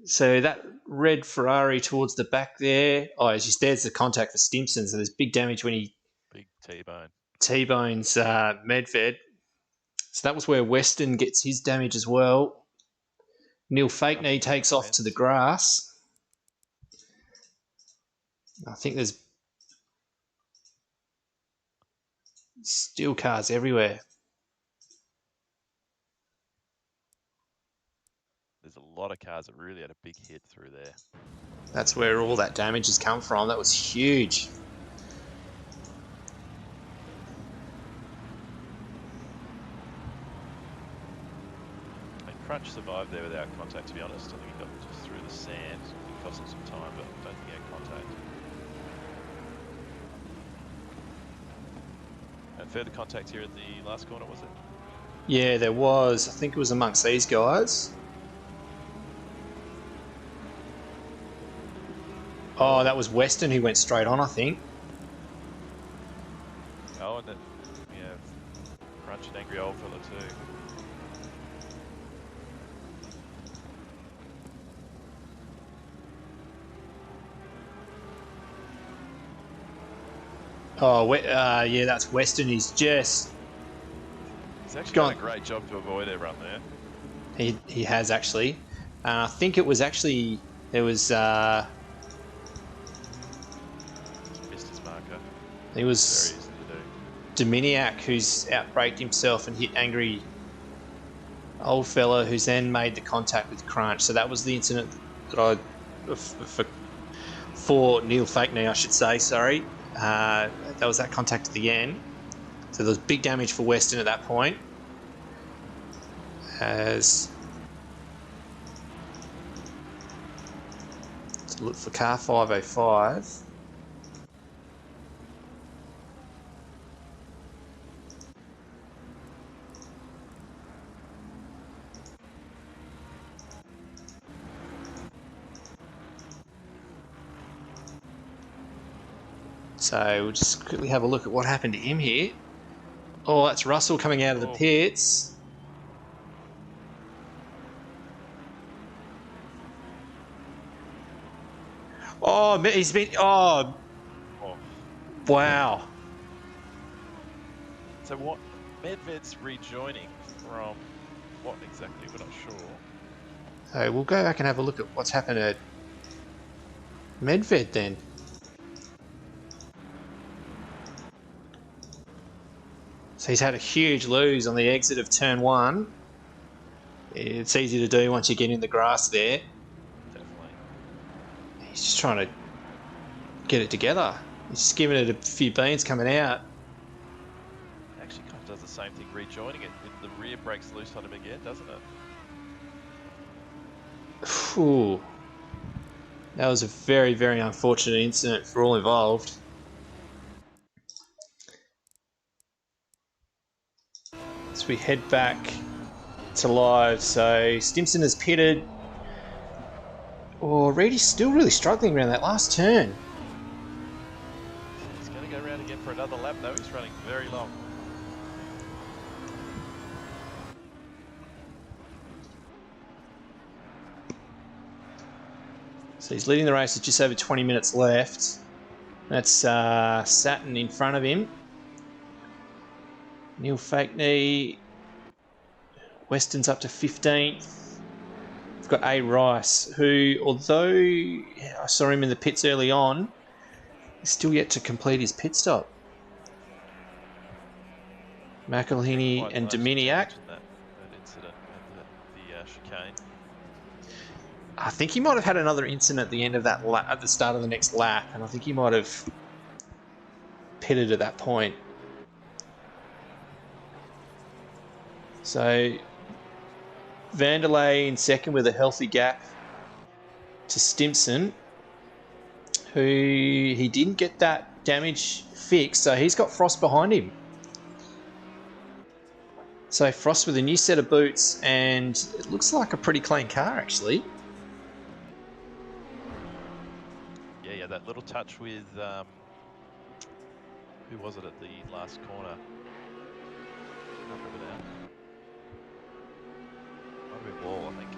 So that red Ferrari towards the back there. Oh, it's just there's the contact for Stimson. So there's big damage when he Big T-bone. T-bones Medved. So that was where Weston gets his damage as well. Neil Fakeney takes off to the grass. I think there's steel cars everywhere. There's a lot of cars that really had a big hit through there. That's where all that damage has come from. That was huge. And Crunch survived there without contact, to be honest. I think he got just through the sand. It cost him some time, but I don't think he had contact. And further contact here at the last corner, was it? Yeah, there was. I think it was amongst these guys. Oh, that was Weston who went straight on, I think. Oh, and then, yeah, Crunch and angry old fella too. Oh, yeah, that's Weston. He's just... He's actually done a great job to avoid everyone there. He has, actually. I think it was actually... There was... It was Dominiak who's outbraked himself and hit angry old fella who's then made the contact with Crunch. So that was the incident that for Neil Fakeney, I should say, sorry. That was that contact at the end. So there was big damage for Western at that point. As to look for car 505. So we'll just quickly have a look at what happened to him here. Oh, that's Russell coming out of the pits. Oh, he's been... Oh. Wow. So what? Medved's rejoining from what exactly? We're not sure. So we'll go back and have a look at what's happened at Medved then. So he's had a huge lose on the exit of turn 1. It's easy to do once you get in the grass there. Definitely. He's just trying to get it together. He's just giving it a few beans coming out. Actually kind of does the same thing, rejoining it. The rear breaks loose on him again, doesn't it? Ooh. That was a very, very unfortunate incident for all involved. As we head back to live, so Stimson has pitted. Oh, Reedy's still really struggling around that last turn. He's going to go around again for another lap though, he's running very long. So he's leading the race with just over 20 minutes left. That's Saturn in front of him. Neil Fakeney. Weston's up to 15th. We've got A. Rice, who, although I saw him in the pits early on, is still yet to complete his pit stop. McElhinney and Dominiak. That incident at the chicane. I think he might have had another incident at the end of that lap, at the start of the next lap, and I think he might have pitted at that point. So Vanderlei in second with a healthy gap to Stimson, who he didn't get that damage fixed, so he's got Frost behind him. So Frost with a new set of boots, and it looks like a pretty clean car actually. Yeah, that little touch with who was it at the last corner? Can't remember now. Might have been Wall, I think.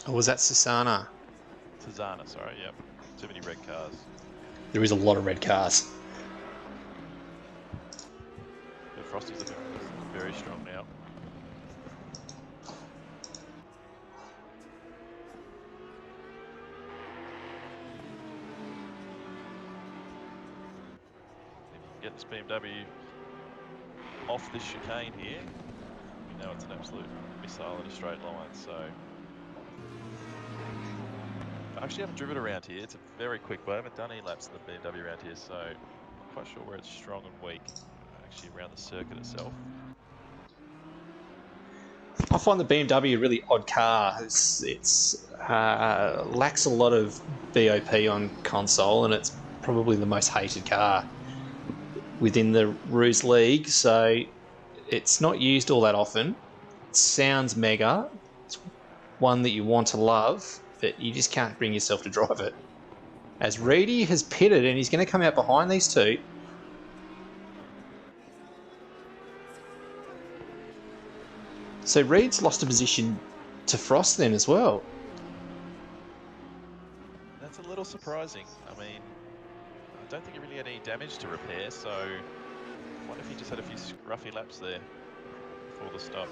Or was that Susanna? Susanna, sorry, yeah. Too many red cars. There is a lot of red cars. Yeah, Frosty's looking very strong now. Get this BMW off this chicane here. We know it's an absolute missile in a straight line, so I actually haven't driven around here. It's a very quick way. I haven't done any laps of the BMW around here, so I'm not quite sure where it's strong and weak, actually around the circuit itself. I find the BMW a really odd car. It's lacks a lot of BOP on console, and it's probably the most hated car within the Ruse League, so it's not used all that often. It sounds mega. It's one that you want to love, but you just can't bring yourself to drive it. As Reedy has pitted, and he's going to come out behind these two. So Reed's lost a position to Frost then as well. That's a little surprising. I mean, I don't think he really had any damage to repair, so I wonder if he just had a few scruffy laps there before the stop.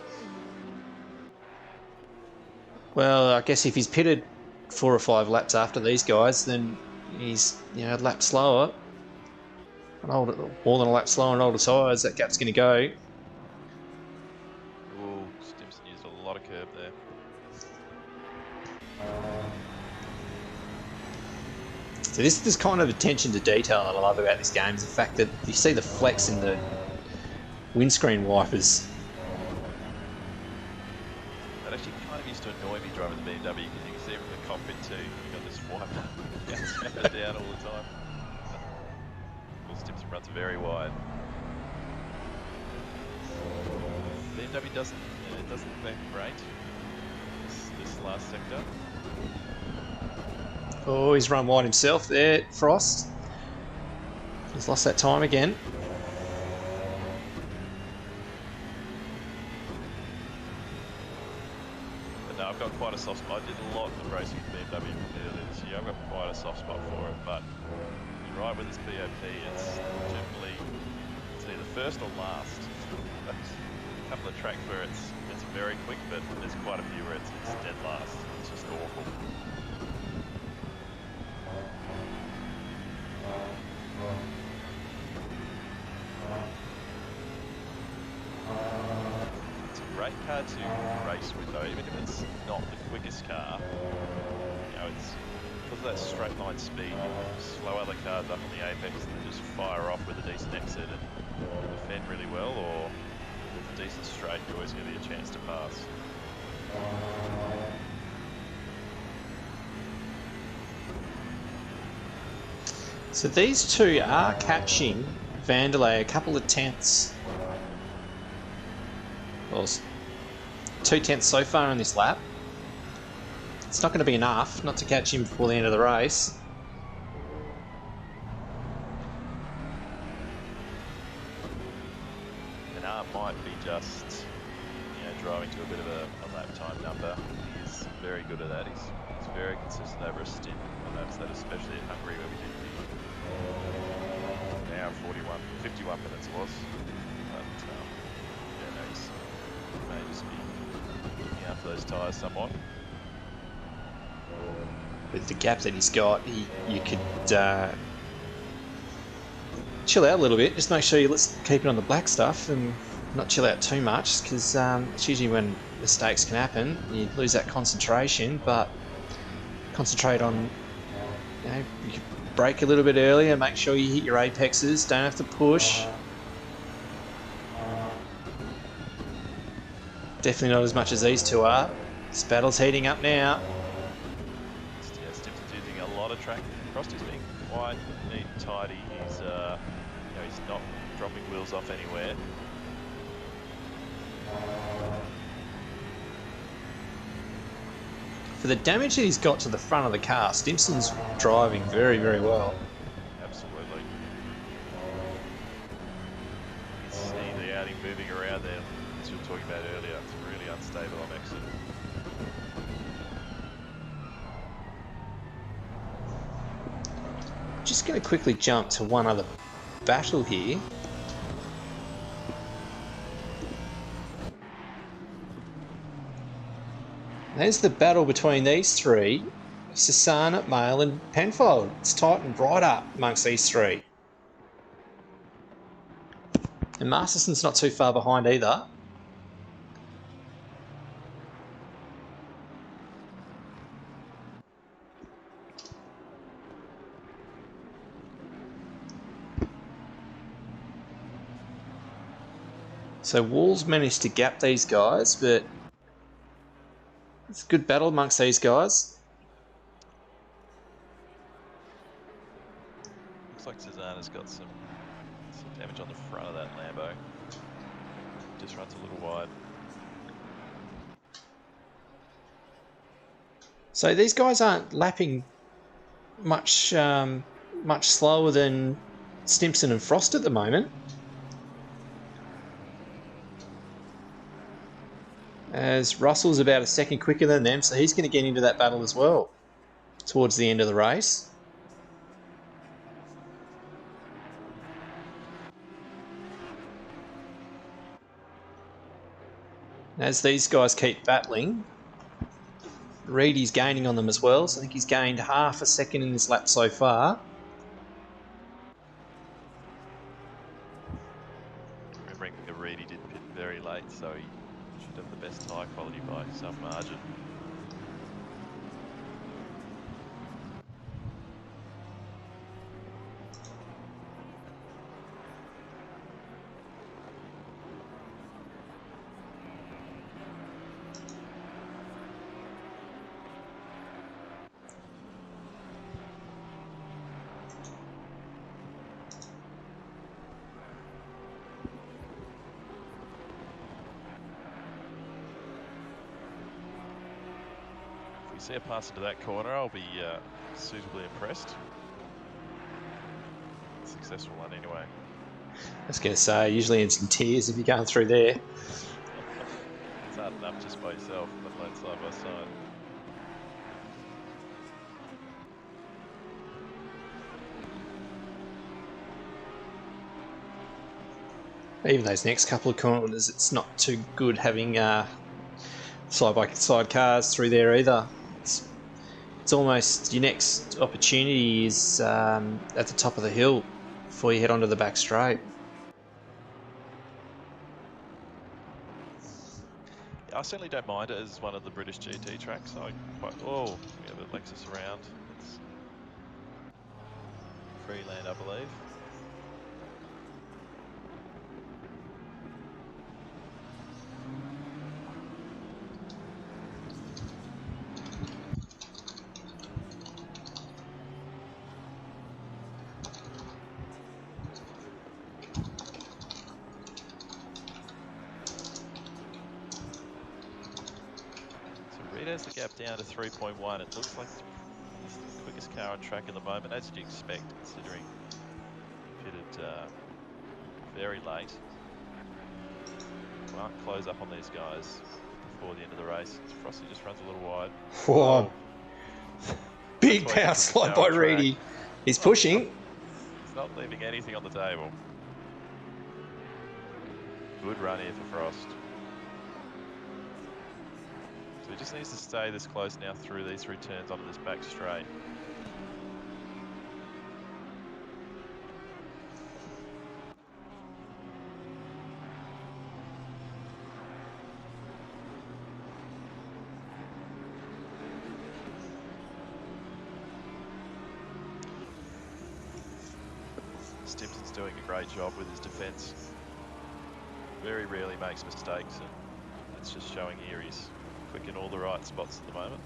Well, I guess if he's pitted 4 or 5 laps after these guys, then he's, a lap slower. More than a lap slower on older tyres, that gap's going to go. Ooh, Stimson used a lot of curb there. So this is kind of attention to detail that I love about this game, is the fact that you see the flex in the windscreen wipers. That actually kind of used to annoy me driving the BMW, because you can see it from the cockpit too. You got this wiper up and down all the time. Well, Stimson runs very wide. BMW doesn't look that great. This last sector. Oh, he's run wide himself there, Frost. He's lost that time again. But no, I've got quite a soft spot. I did a lot of racing with BMW earlier this year. I've got quite a soft spot for it, but you're right with this BOP, it's generally either first or last. A couple of tracks where it's very quick, but there's quite a few where it's dead last. It's just awful. It's a great car to race with though, even if it's not the quickest car. You know, it's because of that straight line speed, you can slow other cars up on the apex and then just fire off with a decent exit and defend really well, or with a decent straight, you're always going to be a chance to pass. So these two are catching Vanderlei a couple of tenths. Well, 2 tenths so far on this lap. It's not going to be enough not to catch him before the end of the race. And might be just, driving to a bit of a lap time number. He's very good at that. He's very consistent over a stint. I noticed that especially at Hungary where we did the hour 51 minutes was. But he may just be looking out for those tyres somewhat. With the gap that he's got, you could chill out a little bit. Just make sure you keep it on the black stuff and not chill out too much, because it's usually when mistakes can happen. You lose that concentration, but concentrate on, you can brake a little bit earlier, make sure you hit your apexes, don't have to push. Definitely not as much as these two are. This battle's heating up now. Yeah, Stimson's using a lot of track. Frosty's being quite neat and tidy. He's he's not dropping wheels off anywhere. For the damage that he's got to the front of the car, Stimson's driving very, very well. Absolutely. You can see the outing moving around there, as you were talking about earlier. It's really unstable on exit. Just going to quickly jump to one other battle here. There's the battle between these three, Sasana, Mail and Penfold. It's tightened right up amongst these three. And Masterson's not too far behind either. So Wall's managed to gap these guys, but it's a good battle amongst these guys. Looks like Susanna's got some damage on the front of that Lambo. Just runs a little wide. So these guys aren't lapping much slower than Stimson and Frost at the moment. As Russell's about a second quicker than them, so he's going to get into that battle as well towards the end of the race. As these guys keep battling, Reedy's gaining on them as well, so I think he's gained half a second in this lap so far. Should have the best tyre quality by some margin. See a pass into that corner, I'll be suitably impressed. Successful one anyway. I was going to say, usually ends in tears if you're going through there. It's hard enough just by yourself, let alone side by side. Even those next couple of corners, it's not too good having side-by-side cars through there either. It's almost your next opportunity is at the top of the hill before you head onto the back straight. Yeah, I certainly don't mind it as one of the British GT tracks. I quite we have a Lexus around. It's free land, I believe. There's the gap down to 3.1. It looks like it's the quickest car on track at the moment, as you'd expect, considering pitted very late. Can't close up on these guys before the end of the race. Frosty just runs a little wide. Whoa. Big power slide by Reedy. He's pushing. He's not leaving anything on the table. Good run here for Frost. So he just needs to stay this close now through these three turns onto this back straight. Stimson's doing a great job with his defence. Very rarely makes mistakes, and it's just showing here he's quick in all the right spots at the moment.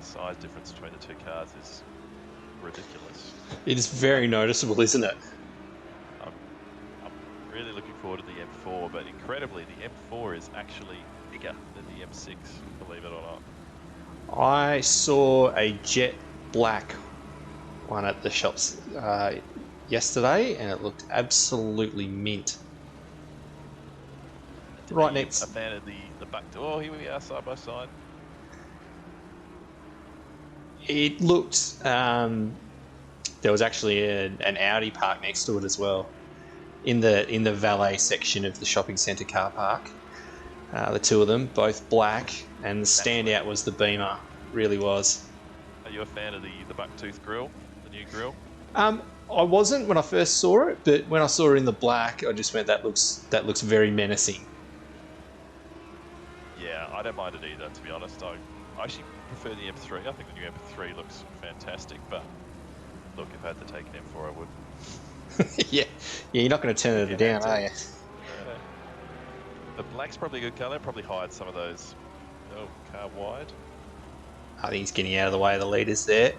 The size difference between the two cars is ridiculous. It is very noticeable, isn't it? I'm really looking forward to the M4, but incredibly, the M4 is actually bigger than the M6, believe it or not. I saw a jet black one at the shops yesterday, and it looked absolutely mint. Right next. A fan of the back door. Oh, here we are, side by side. It looked. There was actually an Audi parked next to it as well, in the valet section of the shopping centre car park. The two of them, both black, and the standout was the Beamer. Really was. Are you a fan of the bucktooth grille, the new grille? I wasn't when I first saw it, but when I saw it in the black, I just went, that looks very menacing. Yeah, I don't mind it either, to be honest. I actually prefer the M3. I think the new M3 looks fantastic, but look, if I had to take an M4, I would. yeah, you're not going to turn it down, are you? The black's probably a good colour. Probably hide some of those. Oh, car wide. I think he's getting out of the way of the leaders there.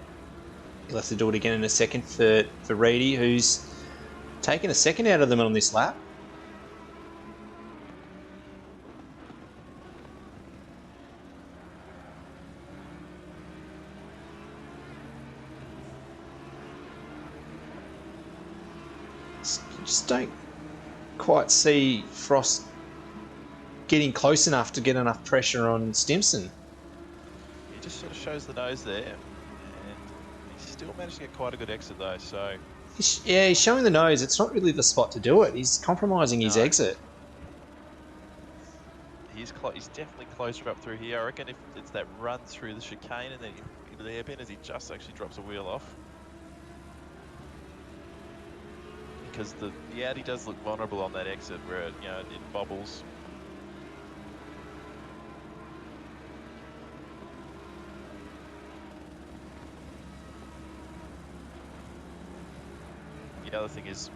He'll have to do it again in a second for Reedy, who's taken a second out of them on this lap. Just don't quite see Frost getting close enough to get enough pressure on Stimson. He just sort of shows the nose there, and he's still managed to get quite a good exit though, so... Yeah, he's showing the nose. It's not really the spot to do it. He's compromising his exit. He's definitely closer up through here. I reckon if it's that run through the chicane and then into the hairpin as he just actually drops a wheel off. Because the Audi does look vulnerable on that exit where it, it bobbles. The other thing is,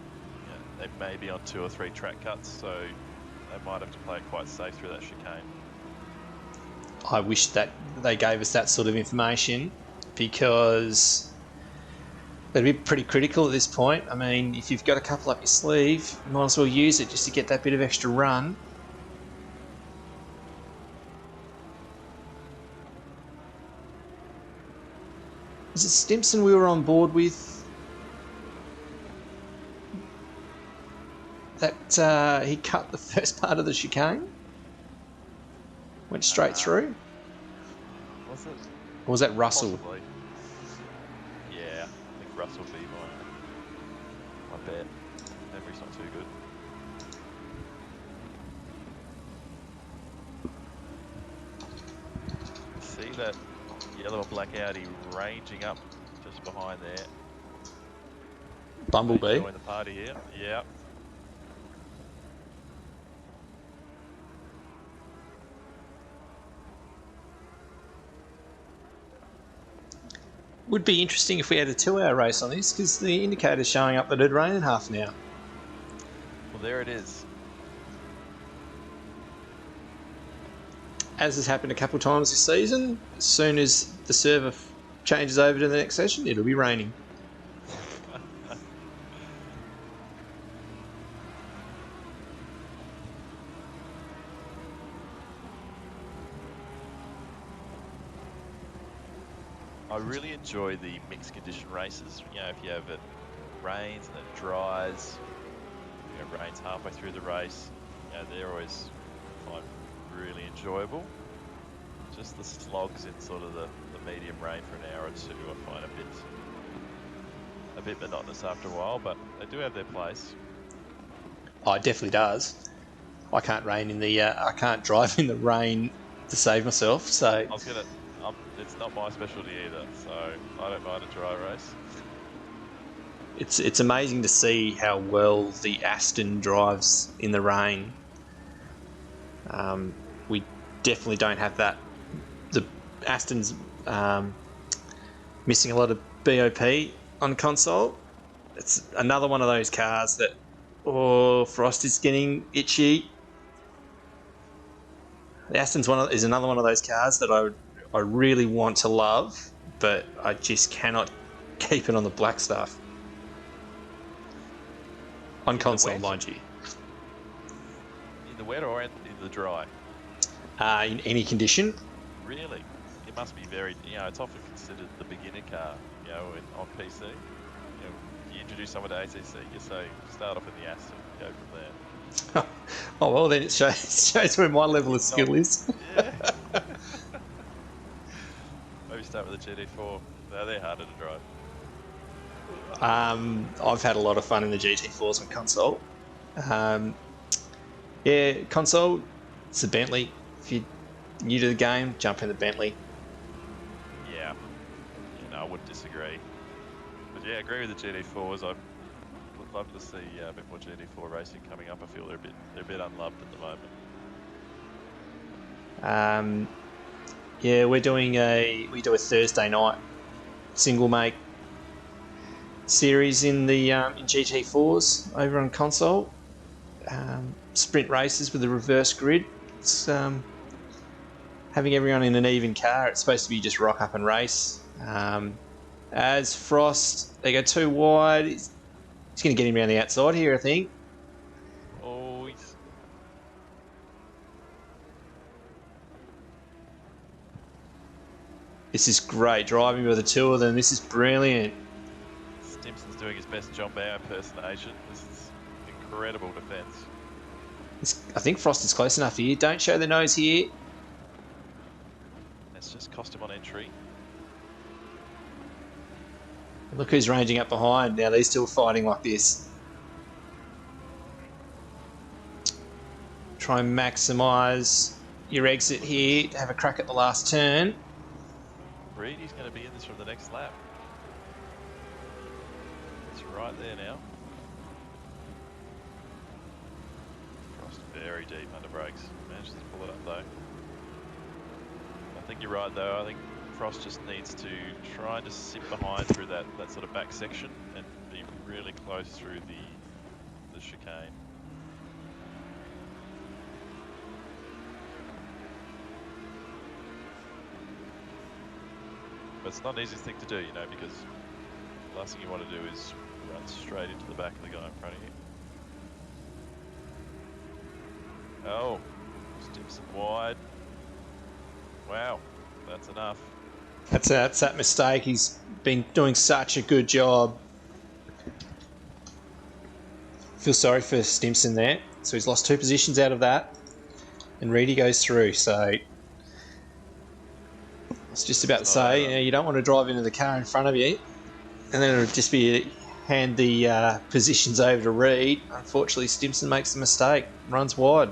they may be on 2 or 3 track cuts, so they might have to play it quite safe through that chicane. I wish that they gave us that sort of information, because they'd be pretty critical at this point. I mean, if you've got a couple up your sleeve, you might as well use it just to get that bit of extra run. Was it Stimson we were on board with? That he cut the first part of the chicane? Went straight through? Was it? Or was that Russell? Possibly. Yeah, I think Russell would be my bet. Memory's not too good. See that yellow and black Audi ranging up just behind there. Bumblebee. Join the party here. Yeah. Would be interesting if we had a 2-hour race on this, because the indicator's showing up that it'd rain in half an hour. Well, there it is. As has happened a couple of times this season, as soon as the server changes over to the next session, it'll be raining. I really enjoy the mixed condition races. If you have it rains and it dries, it rains halfway through the race, they're always really enjoyable. Just the slogs in sort of the medium rain for an hour or two, I find a bit monotonous after a while, but they do have their place. Oh, it definitely does. I can't I can't drive in the rain to save myself, so. It's not my specialty either, so I don't mind a dry race. It's amazing to see how well the Aston drives in the rain. We definitely don't have that. The Aston's missing a lot of BOP on console. It's another one of those cars that, Frost is getting itchy. The Aston's is another one of those cars that I really want to love, but I just cannot keep it on the black stuff. On console, mind you. In the wet or in the dry? In any condition. Really? It must be very, it's often considered the beginner car, on PC. If you introduce someone to ACC, you say, start off in the Aston, go from there. Oh, well, then it shows where my level of skill is. Yeah. Maybe start with the GT4. No, they're harder to drive. I've had a lot of fun in the GT4s on console. Yeah, console, it's a Bentley. If you're new to the game, jump in the Bentley. Yeah. I wouldn't disagree. But yeah, I agree with the GT4s. I would love to see a bit more GT4 racing coming up. I feel they're a bit unloved at the moment. Yeah, we do a Thursday night single make series in the in GT4s over on console. Sprint races with a reverse grid. It's having everyone in an even car. It's supposed to be just rock up and race. As Frost, they go too wide. He's going to get him around the outside here, I think. Oh, This is great driving with the two of them. This is brilliant. Stimson's doing his best John Bowe impersonation. This is incredible defence. I think Frost is close enough here. Don't show the nose here. That's just cost him on entry. Look who's ranging up behind. Now they're still fighting like this. Try and maximise your exit here to have a crack at the last turn. Reedy's going to be in this from the next lap. It's right there now. Frost very deep under brakes. Manages to pull it up though. I think you're right though. I think Frost just needs to try and just sit behind through that sort of back section and be really close through the chicane. But it's not an easy thing to do, you know, because the last thing you want to do is run straight into the back of the guy in front of you. Oh, Stimson wide. Wow, that's enough. That's that mistake. He's been doing such a good job. Feel sorry for Stimson there. So he's lost 2 positions out of that. And Reedy goes through, so I was just about to say, you know, you don't want to drive into the car in front of you. And then it'll just be hand the positions over to Reed. Unfortunately, Stimson makes the mistake, runs wide.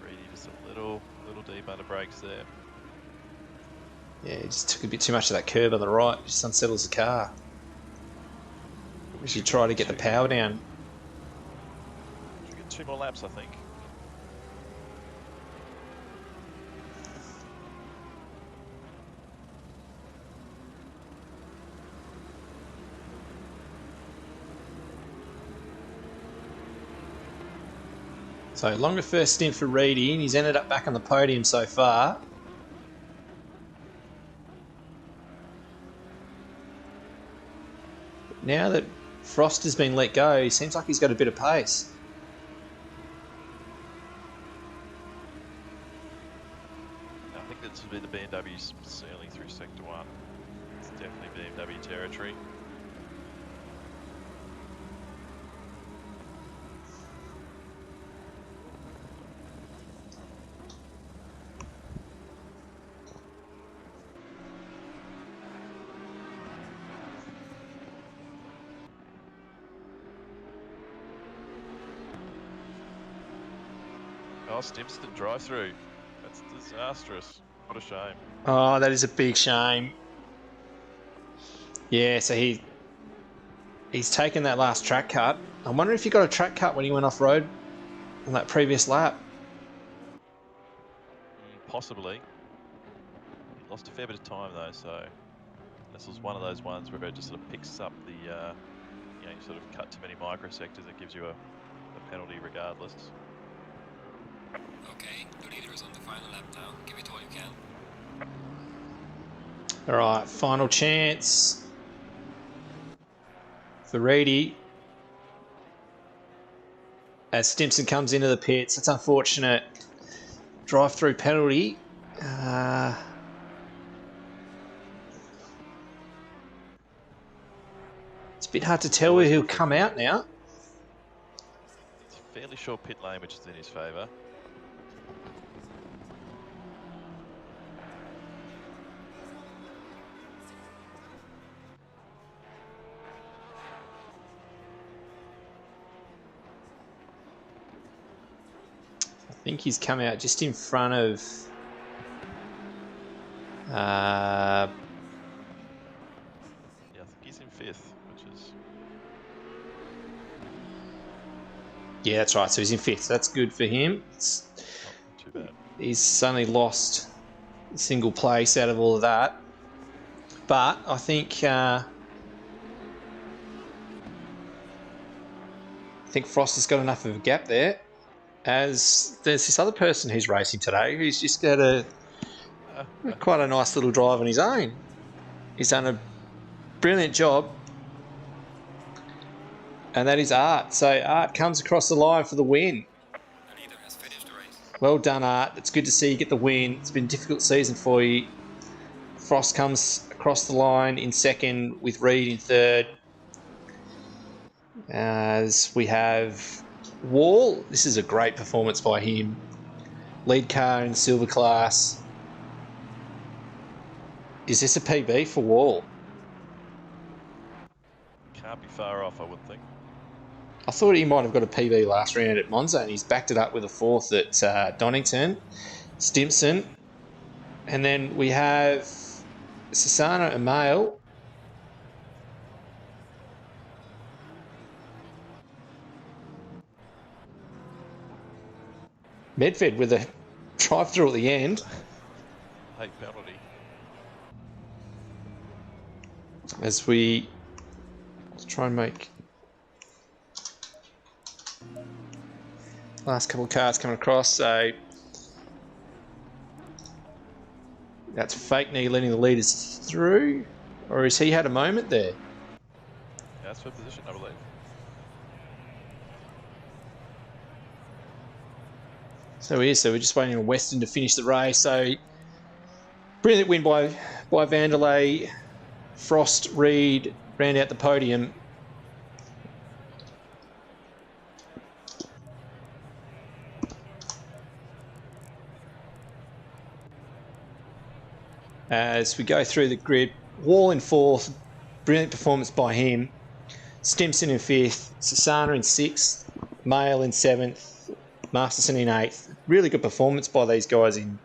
Reedy just a little deep under brakes there. Yeah, he just took a bit too much of that curb on the right, just unsettles the car. We should try to get the power down. Should get 2 more laps, I think. So longer first stint for Reedy, and he's ended up back on the podium so far. But now that Frost has been let go, he seems like he's got a bit of pace. I think this would be the BMW's sailing through Sector 1. It's definitely BMW territory. Oh, Stimson drive through. That's disastrous. What a shame. Oh, that is a big shame. Yeah, so he's taken that last track cut. I wonder if he got a track cut when he went off road on that previous lap. Possibly. He lost a fair bit of time though, so this was one of those ones where it just sort of picks up the, you know, you sort of cut too many microsectors, it gives you a penalty regardless. Okay, the leader is on the final lap now. Give it all you can. Alright, final chance for Reedy. As Stimson comes into the pits, that's unfortunate. Drive-through penalty. It's a bit hard to tell where he'll come out now. It's a fairly short pit lane, which is in his favour. I think he's come out just in front of Yeah, I think he's in 5th, which is... yeah, that's right, so he's in 5th, so that's good for him. It's, not too bad. he's only lost a single place out of all of that, but I think Frost has got enough of a gap there, as there's this other person who's racing today who's just got quite a nice little drive on his own. He's done a brilliant job, and that is Art. So Art comes across the line for the win. The leader has finished the race. Well done, Art. It's good to see you get the win. It's been a difficult season for you. Frost comes across the line in 2nd with Reed in 3rd. As we have Wall, this is a great performance by him. lead car in silver class. Is this a PB for Wall? Can't be far off, I wouldn't think. I thought he might have got a PB last round at Monza, and he's backed it up with a 4th at Donington. Stimson. And then we have Sassano and Mail. Medved with a drive-through at the end. Late penalty. As we try and make last couple of cars coming across. So that's Fake Knee letting the leaders through, or has he had a moment there? Yeah, that's for position, I believe. So he is. So we're just waiting on Weston to finish the race. So brilliant win by Vanderlei. Frost, Reed round out the podium. As we go through the grid, Wall in 4th, brilliant performance by him. Stimson in 5th, Sassana in 6th, Mail in 7th, Masterson in 8th. Really good performance by these guys in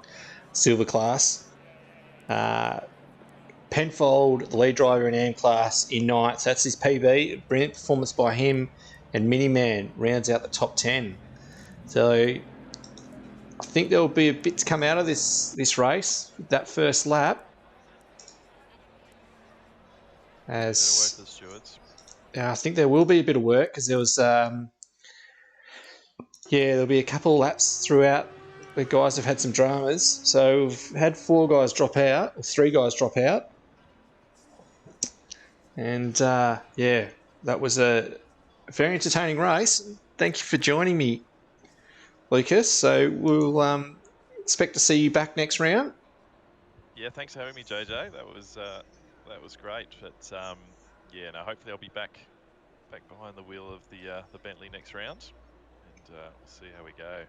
silver class. Penfold, the lead driver in AM class, in 9th. That's his PB. Brilliant performance by him. And Miniman rounds out the top 10. So I think there will be a bit to come out of this race, that first lap. As Better work the stewards. I think there will be a bit of work because there was, there'll be a couple of laps throughout where guys have had some dramas. So we've had 4 guys drop out, or 3 guys drop out. And that was a very entertaining race. Thank you for joining me, Lucas. So we'll expect to see you back next round. Yeah, thanks for having me, JJ. That was great. But hopefully I'll be back behind the wheel of the Bentley next round, and we'll see how we go.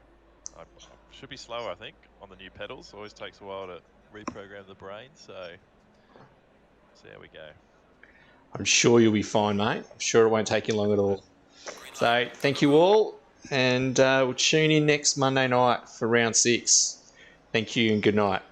I should be slow, I think, on the new pedals. Always takes a while to reprogram the brain, so see how we go. I'm sure you'll be fine, mate. I'm sure it won't take you long at all. So thank you all, and we'll tune in next Monday night for round 6. Thank you and good night.